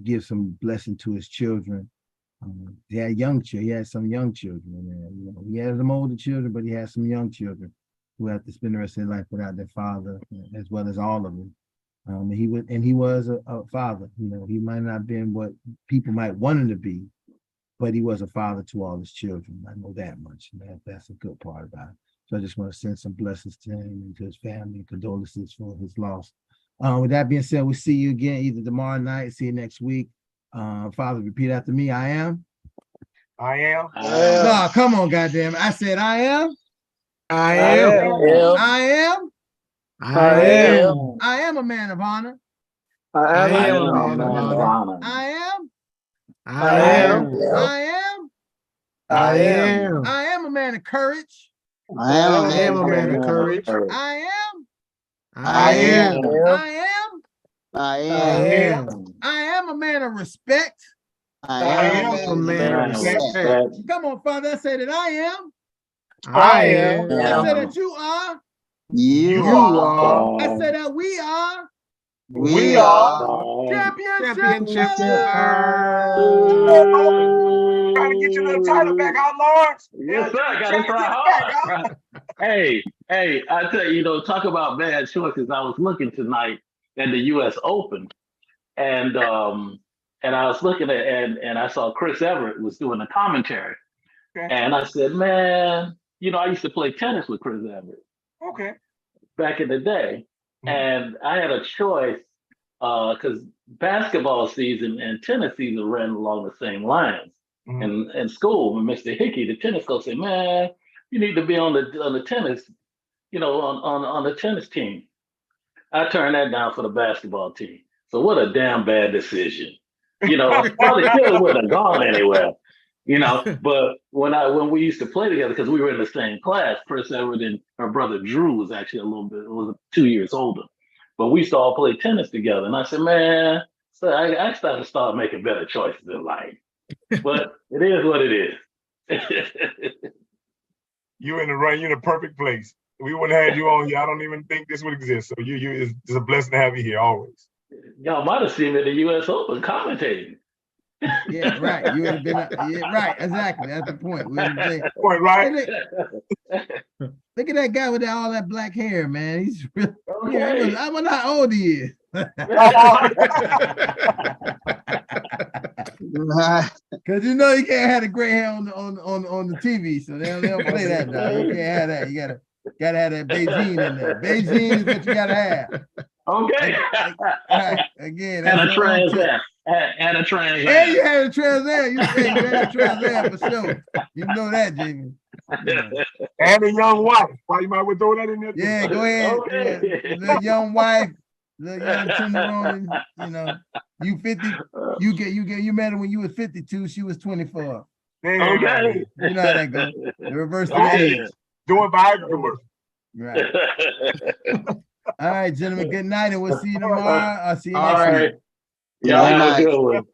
give some blessing to his children. He had young children. He had some young children. And, he had some older children, but he had some young children who have to spend the rest of their life without their father, as well as all of them. He was a father. He might not have been what people might want him to be, but he was a father to all his children. I know that much. That's a good part about it. So I just want to send some blessings to him and to his family, condolences for his loss. With that being said, we'll see you again either tomorrow night, see you next week. Father, repeat after me. I am. I am. No, come on, goddamn. I said I am. I am. I am. I am. I am a man of honor. I am a a man of honor. I am. I am. I am. I am. I am a man of courage. I am a man of courage. I am. I am. I am. I am. I am a man of respect. I am a man of respect. Come on, Father. I say that I am. I am. I say that you are. You are. I say that we are. We are. Championship. Trying to get your little title back out, Lawrence. Yes, sir. I gotta try hard. Hey, I tell you, talk about bad choices. I was looking tonight at the U.S. Open, and I was looking at and I saw Chris Everett was doing a commentary, and I said, man, I used to play tennis with Chris Everett. Okay. Back in the day, and I had a choice because basketball season and tennis season ran along the same lines. And in school, when Mr. Hickey, the tennis coach, said, "Man, you need to be on the tennis, on the tennis team." I turned that down for the basketball team. So what a damn bad decision. Probably still wouldn't have gone anywhere. But when we used to play together, because we were in the same class, Chris Everett and her brother Drew was actually was 2 years older. But we used to all play tennis together. And I said, man, so I started to start making better choices in life. But it is what it is. You're in the perfect place. We wouldn't have had you on here. I don't even think this would exist. So it's a blessing to have you here always. Y'all might have seen me at the U.S. Open commentating. Yeah, right. You would have been right. Exactly. That's the point. Point, right? Look at that guy with all that black hair, man. He's really. Okay. I wonder how old he is. Because you can't have the gray hair on the TV, so they don't play that now. You can't have that. You gotta have that Beijing in there. Beijing is what you gotta have. Okay. Right. Again, and a Trans Am. And a Trans Am. And you had a Trans Am. You had a Trans Am for sure. You know that, Jamie. Yeah. And a young wife. Why you might well throw that in there? Yeah, go ahead. Okay. Yeah. Little young wife, little young tenderoni. You 50. You met her when you was 52. She was 24. Okay. You know how that goes. The reverse of the age. Doing Viagra commercial. Right. All right, gentlemen. Good night, and we'll see you tomorrow. I'll see you next week. Y'all have a good one.